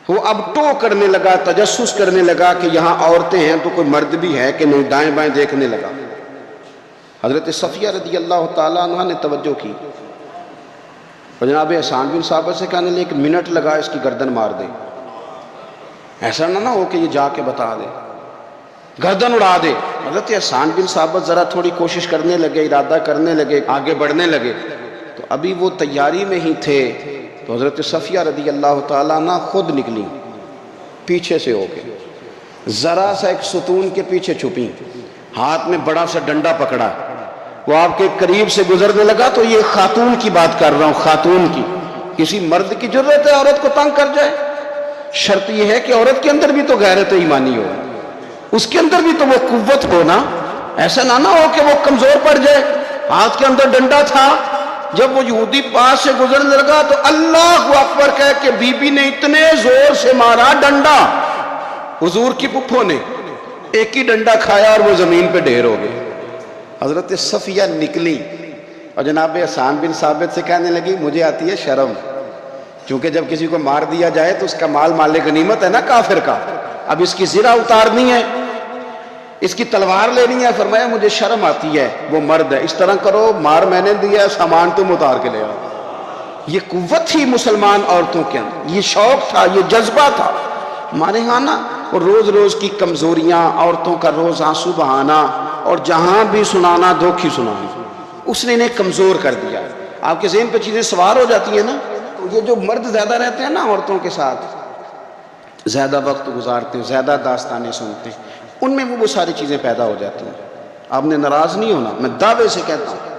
وہ اب ٹو کرنے لگا، تجسس کرنے لگا کہ یہاں عورتیں ہیں تو کوئی مرد بھی ہے کہ نہیں، دائیں بائیں دیکھنے لگا۔ حضرت صفیہ رضی اللہ تعالیٰ عنہ نے توجہ کی، اور جناب حسان بن ثابت سے کہنے لے ایک منٹ لگا اس کی گردن مار دے، ایسا نہ ہو کہ یہ جا کے بتا دے، گردن اڑا دے۔ حضرت حسان بن ثابت ذرا تھوڑی کوشش کرنے لگے، ارادہ کرنے لگے، آگے بڑھنے لگے، تو ابھی وہ تیاری میں ہی تھے تو حضرت صفیہ رضی اللہ تعالیٰ عنہ خود نکلی پیچھے سے ہو کے، ذرا سا ایک ستون کے پیچھے چھپی، ہاتھ میں بڑا سا ڈنڈا پکڑا، وہ آپ کے قریب سے گزرنے لگا۔ تو یہ خاتون کی بات کر رہا ہوں، خاتون کی، کسی مرد کی ضرورت ہے عورت کو تنگ کر جائے؟ شرط یہ ہے کہ عورت کے اندر بھی تو غیرت ایمانی ہو، اس کے اندر بھی تو وہ قوت ہو نا، ایسا نہ ہو کہ وہ کمزور پڑ جائے۔ ہاتھ کے اندر ڈنڈا تھا، جب وہ یہودی پاس سے گزرنے لگا تو اللہ اکبر کہہ کے بی بی نے اتنے زور سے مارا ڈنڈا، حضور کی پھپھو نے ایک ہی ڈنڈا کھایا اور وہ زمین پہ ڈھیر ہو گئے۔ حضرت صفیہ نکلی اور جناب حسان بن ثابت سے کہنے لگی مجھے آتی ہے شرم، چونکہ جب کسی کو مار دیا جائے تو اس کا مال مال غنیمت ہے نا کافر کا، اب اس کی زرہ اتارنی ہے، اس کی تلوار لینی ہے۔ فرمایا مجھے شرم آتی ہے، وہ مرد ہے، اس طرح کرو مار میں نے دیا، سامان تم اتار کے لے آؤ۔ یہ قوت تھی مسلمان عورتوں کے اندر، یہ شوق تھا، یہ جذبہ تھا۔ ہمارے ہاں نا اور روز روز کی کمزوریاں، عورتوں کا روز آنسو بہانا، اور جہاں بھی سنانا دکھ ہی سنانا، اس نے انہیں کمزور کر دیا۔ آپ کے ذہن پہ چیزیں سوار ہو جاتی ہیں نا، تو یہ جو مرد زیادہ رہتے ہیں نا عورتوں کے ساتھ، زیادہ وقت گزارتے ہیں، زیادہ داستانیں سنتے ہیں، ان میں وہ ساری چیزیں پیدا ہو جاتی ہیں۔ آپ نے ناراض نہیں ہونا، میں دعوے سے کہتا ہوں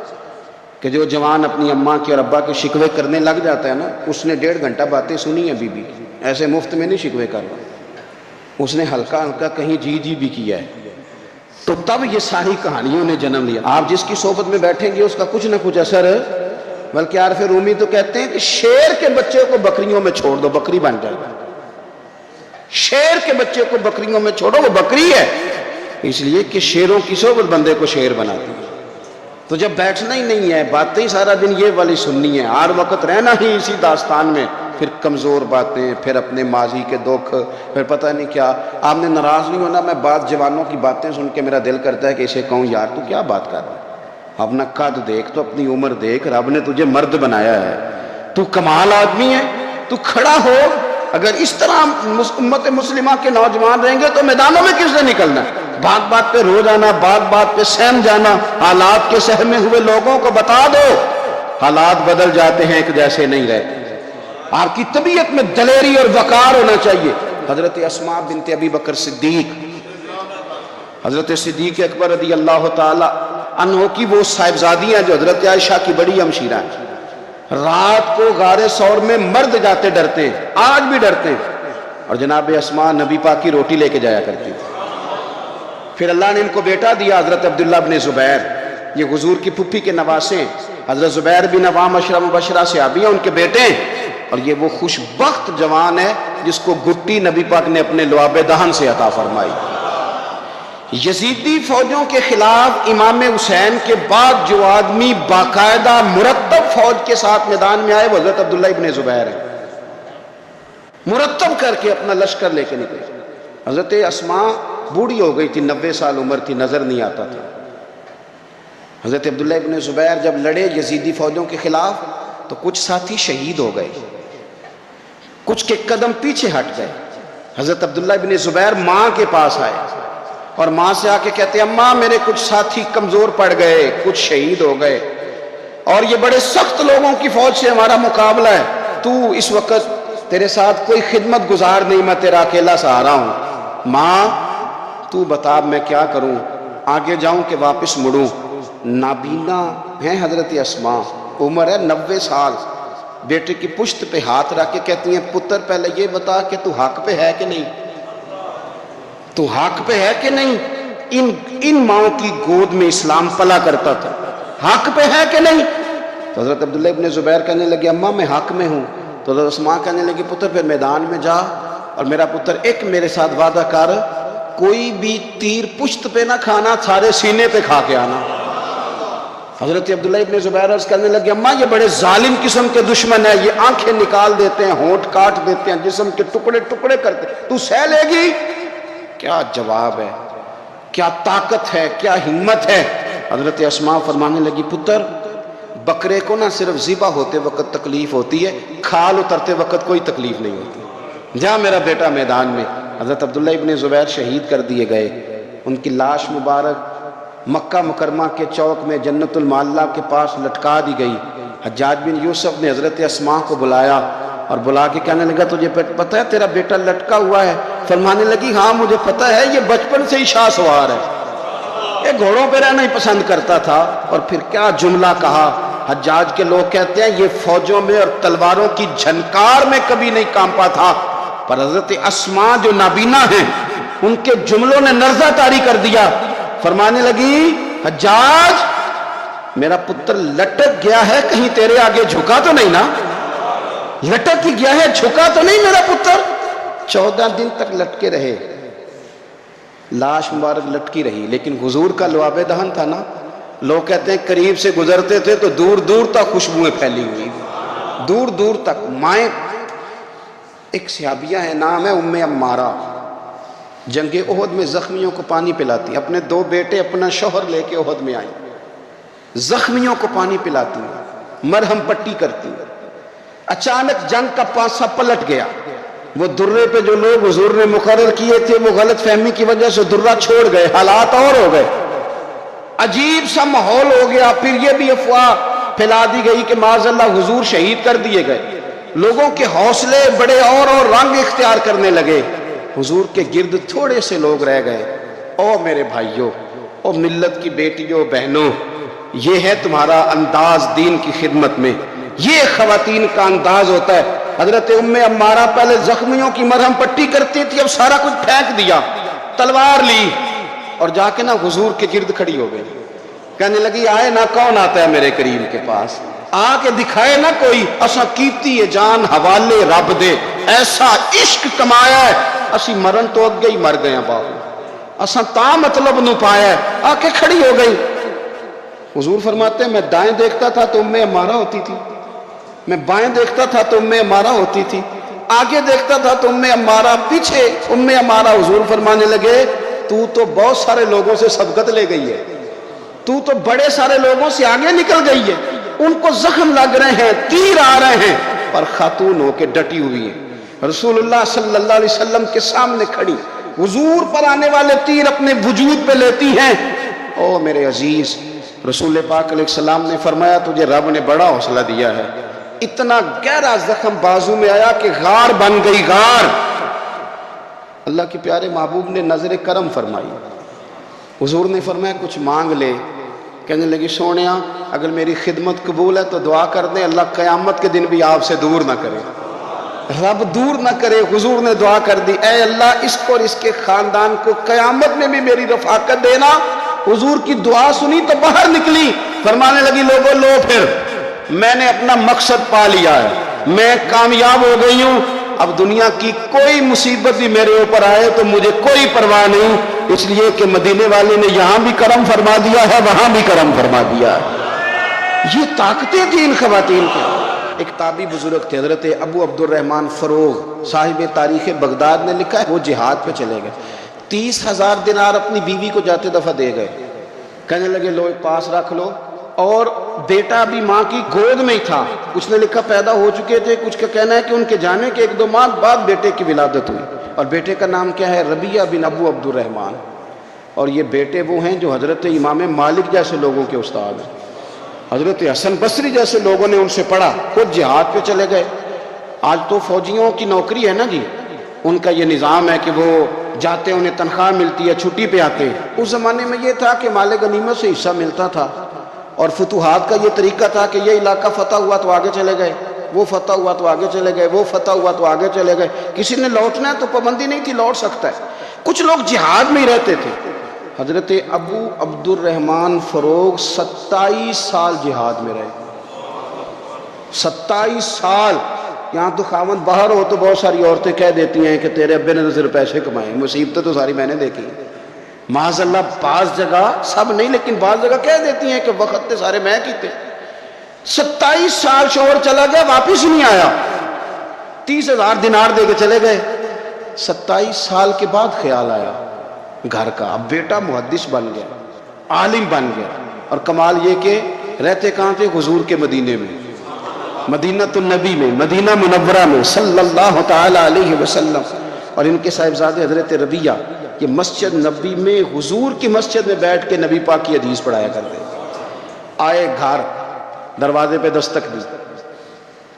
کہ جو جوان اپنی اماں کے اور ابا کے شکوے کرنے لگ جاتا ہے نا، اس نے 1.5 گھنٹہ باتیں سنی ہیں بی بی کی، ایسے مفت میں نہیں شکوے کر رہا، اس نے ہلکا ہلکا کہیں جی جی بھی کیا ہے، تو تب یہ ساری کہانیوں نے جنم لیا۔ آپ جس کی صحبت میں بیٹھیں گے اس کا کچھ نہ کچھ اثر، بلکہ عارف رومی تو کہتے ہیں کہ شیر کے بچے کو بکریوں میں چھوڑ دو، بکری بن جائے گا۔ شیر کے بچے کو بکریوں میں چھوڑو، وہ بکری ہے، اس لیے کہ شیروں کی صحبت بندے کو شیر بناتی ہے۔ تو جب بیٹھنا ہی نہیں ہے، باتیں ہی سارا دن یہ والی سننی ہے، ہر وقت رہنا ہی اسی داستان میں، پھر کمزور باتیں، پھر اپنے ماضی کے دکھ، پھر پتہ نہیں کیا۔ آپ نے ناراض نہیں ہونا، میں بعض جوانوں کی باتیں سن کے میرا دل کرتا ہے کہ اسے کہوں یار تو کیا بات کر رہا ہے، اپنا قد دیکھ، تو اپنی عمر دیکھ، رب نے تجھے مرد بنایا ہے، تو کمال آدمی ہے، تو کھڑا ہو۔ اگر اس طرح امت مسلمہ کے نوجوان رہیں گے تو میدانوں میں کس نے نکلنا ہے؟ بات بات پہ رو جانا، بات بات پہ سہم جانا، حالات کے سہمے ہوئے لوگوں کو بتا دو حالات بدل جاتے ہیں، ایک جیسے نہیں رہتے۔ آپ کی طبیعت میں دلیری اور وقار ہونا چاہیے۔ حضرت اسماء بنت ابی بکر صدیق، حضرت صدیق اکبر رضی اللہ تعالی عنہ کی وہ صاحبزادیاں جو حضرت عائشہ کی بڑی ہمشیرہ ہیں، رات کو غار ثور میں مرد جاتے ڈرتے ہیں، آج بھی ڈرتے ہیں، اور جناب اسماء نبی پاک کی روٹی لے کے جایا کرتی ہیں۔ پھر اللہ نے ان کو بیٹا دیا، حضرت عبداللہ بن زبیر، یہ حضور کی پھپھی کے نواسے، حضرت زبیر بن عوام عشرہ مبشرہ صحابی ہیں، ان کے بیٹے ہیں، اور یہ وہ خوش بخت جوان ہے جس کو گٹی نبی پاک نے اپنے لعاب دہن سے عطا فرمائی۔ یزیدی فوجوں کے خلاف امام حسین کے بعد جو آدمی باقاعدہ مرتب فوج کے ساتھ میدان میں آئے وہ حضرت عبداللہ ابن زبیر ہے، مرتب کر کے اپنا لشکر لے کے نکلے۔ حضرت اسماء بوڑھی ہو گئی تھی، 90 سال عمر تھی، نظر نہیں آتا تھا۔ حضرت عبداللہ ابن زبیر جب لڑے یزیدی فوجوں کے خلاف تو کچھ ساتھی شہید ہو گئے، کچھ کے قدم پیچھے ہٹ گئے۔ حضرت عبداللہ ابن زبیر ماں کے پاس آئے اور ماں سے آ کے کہتے ہیں اماں میرے کچھ ساتھی کمزور پڑ گئے، کچھ شہید ہو گئے، اور یہ بڑے سخت لوگوں کی فوج سے ہمارا مقابلہ ہے، تو اس وقت تیرے ساتھ کوئی خدمت گزار نہیں، میں تیرا اکیلا سہارا ہوں، ماں تو بتا میں کیا کروں، آگے جاؤں کہ واپس مڑوں؟ نابینا ہیں حضرت اسماء، عمر ہے 90 سال، بیٹے کی پشت پہ ہاتھ رکھ کے کہتی ہیں پتر پہلے یہ بتا کہ تو حق پہ ہے کہ نہیں، تو حق پہ ہے کہ نہیں؟ ان ماں کی گود میں اسلام پلا کرتا تھا، حق پہ ہے کہ نہیں؟ تو حضرت عبداللہ ابن زبیر کہنے لگے اماں میں حق میں ہوں۔ تو حضرت اسماء کہنے لگی پتر پھر میدان میں جا، اور میرا پتر ایک میرے ساتھ وعدہ کر، کوئی بھی تیر پشت پہ نہ کھانا، سارے سینے پہ کھا کے آنا۔ حضرت عبداللہ ابن زبیر عرض کرنے لگے اماں یہ بڑے ظالم قسم کے دشمن ہیں، یہ آنکھیں نکال دیتے ہیں، ہونٹ کاٹ دیتے ہیں، جسم کے ٹکڑے ٹکڑے کرتے ہیں، تو سہ لے گی؟ کیا جواب ہے، کیا طاقت ہے، کیا ہمت ہے۔ حضرت اسماء فرمانے لگی پتر بکرے کو نہ صرف ذبح ہوتے وقت تکلیف ہوتی ہے، کھال اترتے وقت کوئی تکلیف نہیں ہوتی، جا میرا بیٹا میدان میں۔ حضرت عبداللہ ابن زبیر شہید کر دیے گئے، ان کی لاش مبارک مکہ مکرمہ کے چوک میں جنت المعلیٰ کے پاس لٹکا دی گئی۔ حجاج بن یوسف نے حضرت اسماء کو بلایا اور بلا کے کہنے لگا تجھے پتہ ہے تیرا بیٹا لٹکا ہوا ہے؟ فرمانے لگی ہاں مجھے پتہ ہے، یہ بچپن سے ہی شاہ سوار ہے، یہ گھوڑوں پہ رہنا ہی پسند کرتا تھا۔ اور پھر کیا جملہ کہا، حجاج کے لوگ کہتے ہیں یہ فوجوں میں اور تلواروں کی جھنکار میں کبھی نہیں کانپا تھا، پر حضرت اسماء جو نابینا ہیں ان کے جملوں نے نرزہ طاری کر دیا۔ فرمانے لگی حجاج میرا پتر لٹک گیا ہے، کہیں تیرے آگے جھکا تو نہیں نا؟ لٹک ہی گیا ہے، جھکا تو نہیں میرا پتر؟ 14 دن تک لٹکے رہے، لاش مبارک لٹکی رہی، لیکن حضور کا لعاب دہن تھا نا، لوگ کہتے ہیں قریب سے گزرتے تھے تو دور دور تک خوشبوئیں پھیلی ہوئی، دور دور تک۔ مائیں ایک صحابیہ ہے، نام ہے ام عمارہ، جنگ احد میں زخمیوں کو پانی پلاتی، اپنے 2 بیٹے اپنا شوہر لے کے احد میں آئی، زخمیوں کو پانی پلاتی، مرہم پٹی کرتی۔ اچانک جنگ کا پانسا پلٹ گیا، وہ درے پہ جو لوگ حضور نے مقرر کیے تھے وہ غلط فہمی کی وجہ سے درہ چھوڑ گئے، حالات اور ہو گئے، عجیب سا ماحول ہو گیا۔ پھر یہ بھی افواہ پھیلا دی گئی کہ معاذ اللہ حضور شہید کر دیے گئے، لوگوں کے حوصلے بڑے اور رنگ اختیار کرنے لگے، حضور کے گرد تھوڑے سے لوگ رہ گئے۔ او میرے بھائیوں، او ملت کی بیٹیوں بہنوں، یہ ہے تمہارا انداز دین کی خدمت میں، یہ خواتین کا انداز ہوتا ہے۔ حضرت ام عمارہ پہلے زخمیوں کی مرہم پٹی کرتی تھی، اب سارا کچھ پھینک دیا، تلوار لی اور جا کے نا حضور کے گرد کھڑی ہو گئی، کہنے لگی آئے نا کون آتا ہے میرے کریم کے پاس، آ کے دکھائے نا کوئی، اسا کیتی جان حوالے رب دے، ایسا عشق کمایا ہے، اسی مرن تو اگے ہی مر گئے ہیں باہو، اسا تا مطلب نو پایا ہے، آ کے کھڑی ہو گئی۔ حضور فرماتے ہیں میں دائیں دیکھتا تھا تو ام عمارہ ہوتی تھی، میں بائیں دیکھتا تھا تو ام عمارہ ہوتی تھی، آگے دیکھتا تھا تو ام عمارہ، پیچھے ام عمارہ۔ حضور فرمانے لگے تو بہت سارے لوگوں سے سبقت لے گئی ہے، تو بڑے سارے لوگوں سے آگے نکل گئی ہے، ان کو زخم لگ رہے ہیں، تیر آ رہے ہیں، پر خاتون ہو کے ڈٹی ہوئی ہے، رسول اللہ صلی اللہ علیہ وسلم کے سامنے کھڑی، حضور پر آنے والے تیر اپنے وجود پہ لیتی ہیں۔ او میرے عزیز، رسول پاک علیہ السلام نے فرمایا تجھے رب نے بڑا حوصلہ دیا ہے، اتنا گہرا زخم بازو میں آیا کہ غار بن گئی، غار۔ اللہ کے پیارے محبوب نے نظر کرم فرمائی، حضور نے فرمایا کچھ مانگ لے، کہنے لگی سونیا اگر میری خدمت قبول ہے تو دعا کر دیں اللہ قیامت کے دن بھی آپ سے دور نہ کرے، رب دور نہ کرے۔ حضور نے دعا کر دی، اے اللہ اس کو اور اس کے خاندان کو قیامت میں بھی میری رفاقت دینا۔ حضور کی دعا سنی تو باہر نکلی، فرمانے لگی لوگوں لو پھر میں نے اپنا مقصد پا لیا ہے، میں کامیاب ہو گئی ہوں، اب دنیا کی کوئی مصیبت بھی میرے اوپر آئے تو مجھے کوئی پرواہ نہیں، اس لیے کہ مدینے والے نے یہاں بھی کرم فرما دیا ہے، وہاں بھی کرم فرما دیا ہے۔ یہ طاقتیں تھیں ان خواتین کی۔ ایک تابعی بزرگ تھے حضرت ابو عبد الرحمن فروغ، صاحب تاریخ بغداد نے لکھا ہے وہ جہاد پہ چلے گئے، 30,000 دینار اپنی بیوی کو جاتے دفعہ دے گئے، کہنے لگے لو پاس رکھ لو، اور بیٹا بھی ماں کی گود میں ہی تھا، کچھ نے لکھا پیدا ہو چکے تھے، کچھ کا کہنا ہے کہ ان کے جانے کے 1-2 ماہ بعد بیٹے کی ولادت ہوئی، اور بیٹے کا نام کیا ہے ربیعہ بن ابو عبد الرحمن، اور یہ بیٹے وہ ہیں جو حضرت امام مالک جیسے لوگوں کے استاد ہیں، حضرت حسن بصری جیسے لوگوں نے ان سے پڑھا، خود جہاد پہ چلے گئے۔ آج تو فوجیوں کی نوکری ہے نا جی، ان کا یہ نظام ہے کہ وہ جاتے ہیں، انہیں تنخواہ ملتی ہے، چھٹی پہ آتے ہیں۔ اس زمانے میں یہ تھا کہ مال غنیمت سے حصہ ملتا تھا، اور فتوحات کا یہ طریقہ تھا کہ یہ علاقہ فتح ہوا تو آگے چلے گئے، وہ فتح ہوا تو آگے چلے گئے، وہ فتح ہوا تو آگے چلے گئے، کسی نے لوٹنا ہے تو پابندی نہیں تھی، لوٹ سکتا ہے۔ کچھ لوگ جہاد میں ہی رہتے تھے۔ حضرت ابو عبد الرحمن فروغ 27 سال جہاد میں رہے، 27 سال۔ یہاں تو خاوند باہر ہو تو بہت ساری عورتیں کہہ دیتی ہیں کہ تیرے ابے نے نظر پیسے کمائے، مصیبتیں تو ساری میں نے دیکھی، معاذ اللہ۔ بعض جگہ، سب نہیں لیکن بعض جگہ کہہ دیتی ہیں کہ وقت تے سارے میں کیتے۔ 27 سال شوہر چلا گیا، واپس نہیں آیا، 30,000 دینار دے کے چلے گئے۔ 27 سال کے بعد خیال آیا گھر کا، اب بیٹا محدث بن گیا، عالم بن گیا، اور کمال یہ کہ رہتے کہاں تھے؟ حضور کے مدینے میں، مدینہ النبی میں، مدینہ منورہ میں صلی اللہ تعالی علیہ وسلم۔ اور ان کے صاحبزادے حضرت ربیعہ یہ مسجد نبی میں، حضور کی مسجد میں بیٹھ کے نبی پاک کی حدیث پڑھایا کرتے۔ آئے گھر، دروازے پہ دستک دی،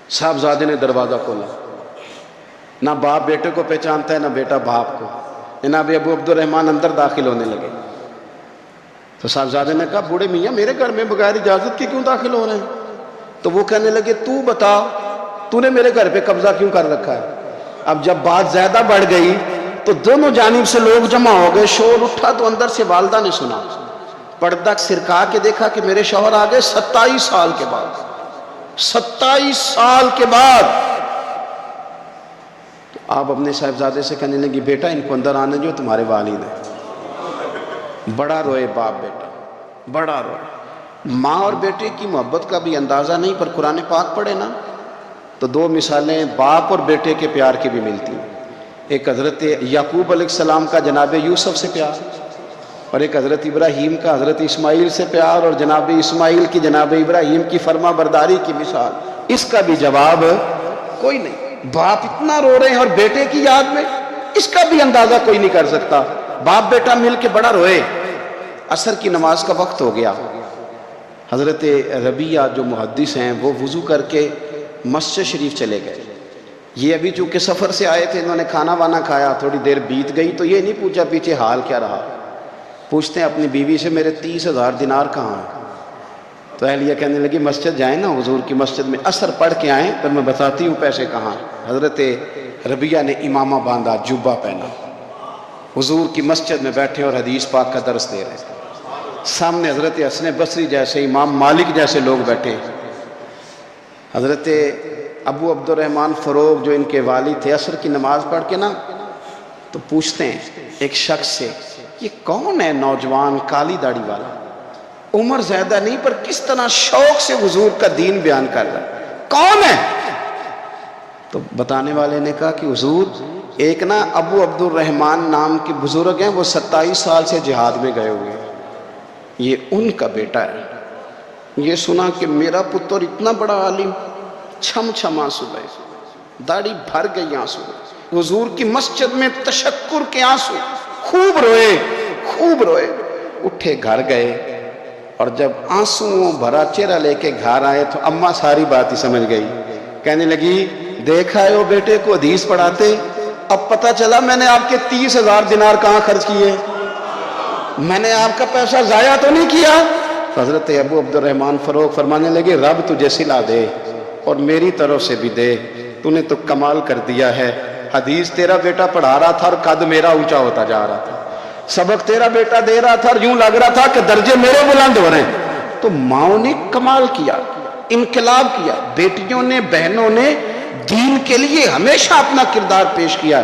صاحبزادے نے دروازہ کھولا، نہ باپ بیٹے کو پہچانتا ہے نہ بیٹا باپ کو۔ جناب ابو عبد الرحمن اندر داخل ہونے لگے تو صاحبزادے نے کہا بوڑھے میاں میرے گھر میں بغیر اجازت کے کیوں داخل ہو رہے ہیں؟ تو وہ کہنے لگے تو بتا تو نے میرے گھر پہ قبضہ کیوں کر رکھا ہے؟ اب جب بات زیادہ بڑھ گئی تو دونوں جانب سے لوگ جمع ہو گئے، شور اٹھا تو اندر سے والدہ نے سنا، پردہ سرکا کے دیکھا کہ میرے شوہر آ گئے 27 سال کے بعد، 27 سال کے بعد۔ تو آپ اپنے صاحبزادے سے کہنے لگی بیٹا ان کو اندر آنے جو، تمہارے والد ہیں۔ بڑا روئے باپ بیٹا، بڑا روئے۔ ماں اور بیٹے کی محبت کا بھی اندازہ نہیں، پر قرآن پاک پڑھے نا تو 2 مثالیں باپ اور بیٹے کے پیار کی بھی ملتی ہیں۔ ایک حضرت یعقوب علیہ السلام کا جناب یوسف سے پیار، اور ایک حضرت ابراہیم کا حضرت اسماعیل سے پیار، اور جناب اسماعیل کی جناب ابراہیم کی فرما برداری کی مثال، اس کا بھی جواب کوئی نہیں۔ باپ اتنا رو رہے ہیں اور بیٹے کی یاد میں، اس کا بھی اندازہ کوئی نہیں کر سکتا۔ باپ بیٹا مل کے بڑا روئے۔ عصر کی نماز کا وقت ہو گیا۔ حضرت ربیعہ جو محدث ہیں وہ وضو کر کے مسجد شریف چلے گئے۔ یہ ابھی چونکہ سفر سے آئے تھے، انہوں نے کھانا وانا کھایا، تھوڑی دیر بیت گئی تو یہ نہیں پوچھا پیچھے حال کیا رہا۔ پوچھتے ہیں اپنی بیوی سے میرے 30,000 دینار کہاں ہیں؟ تو اہلیہ کہنے لگی مسجد جائیں نا، حضور کی مسجد میں عصر پڑھ کے آئیں پھر میں بتاتی ہوں پیسے کہاں۔ حضرت ربیعہ نے امامہ باندھا، جبہ پہنا، حضور کی مسجد میں بیٹھے اور حدیث پاک کا درس دے رہے ہیں۔ سامنے حضرت حسن بصری جیسے، امام مالک جیسے لوگ بیٹھے۔ حضرت ابو عبد الرحمن فروغ جو ان کے والد تھے، عصر کی نماز پڑھ کے نا تو پوچھتے ہیں ایک شخص سے، یہ کون ہے نوجوان کالی داڑھی والا؟ عمر زیادہ نہیں پر کس طرح شوق سے حضور کا دین بیان کر رہا ہے، کون ہے؟ تو بتانے والے نے کہا کہ حضور ایک نا ابو عبد الرحمن نام کے بزرگ ہیں، وہ 27 سال سے جہاد میں گئے ہوئے ہیں، یہ ان کا بیٹا ہے۔ یہ سنا کہ میرا پتر اتنا بڑا عالم، چھم چھم آنسو بہے، داڑھی بھر گئی آنسو، حضور کی مسجد میں تشکر کے آنسو، خوب روئے خوب روئے۔ اٹھے گھر گئے اور جب آنسوؤں بھرا چہرہ لے کے گھر آئے تو اماں ساری بات ہی سمجھ گئی، کہنے لگی دیکھا ہے وہ بیٹے کو حدیث پڑھاتے، اب پتہ چلا میں نے آپ کے 30,000 دینار کہاں خرچ کیے، میں نے آپ کا پیسہ ضائع تو نہیں کیا۔ حضرت ابو عبد الرحمن فروغ فرمانے لگے رب تجھے صلہ دے اور میری طرف سے بھی دے، تو نے تو کمال کر دیا ہے۔ حدیث تیرا بیٹا پڑھا رہا تھا اور قد میرا اونچا ہوتا جا رہا تھا، سبق تیرا بیٹا دے رہا تھا اور یوں لگ رہا تھا کہ درجے میرے بلند ہو رہے ہیں۔ تو ماؤں نے کمال کیا، انقلاب کیا، بیٹیوں نے بہنوں نے دین کے لیے ہمیشہ اپنا کردار پیش کیا۔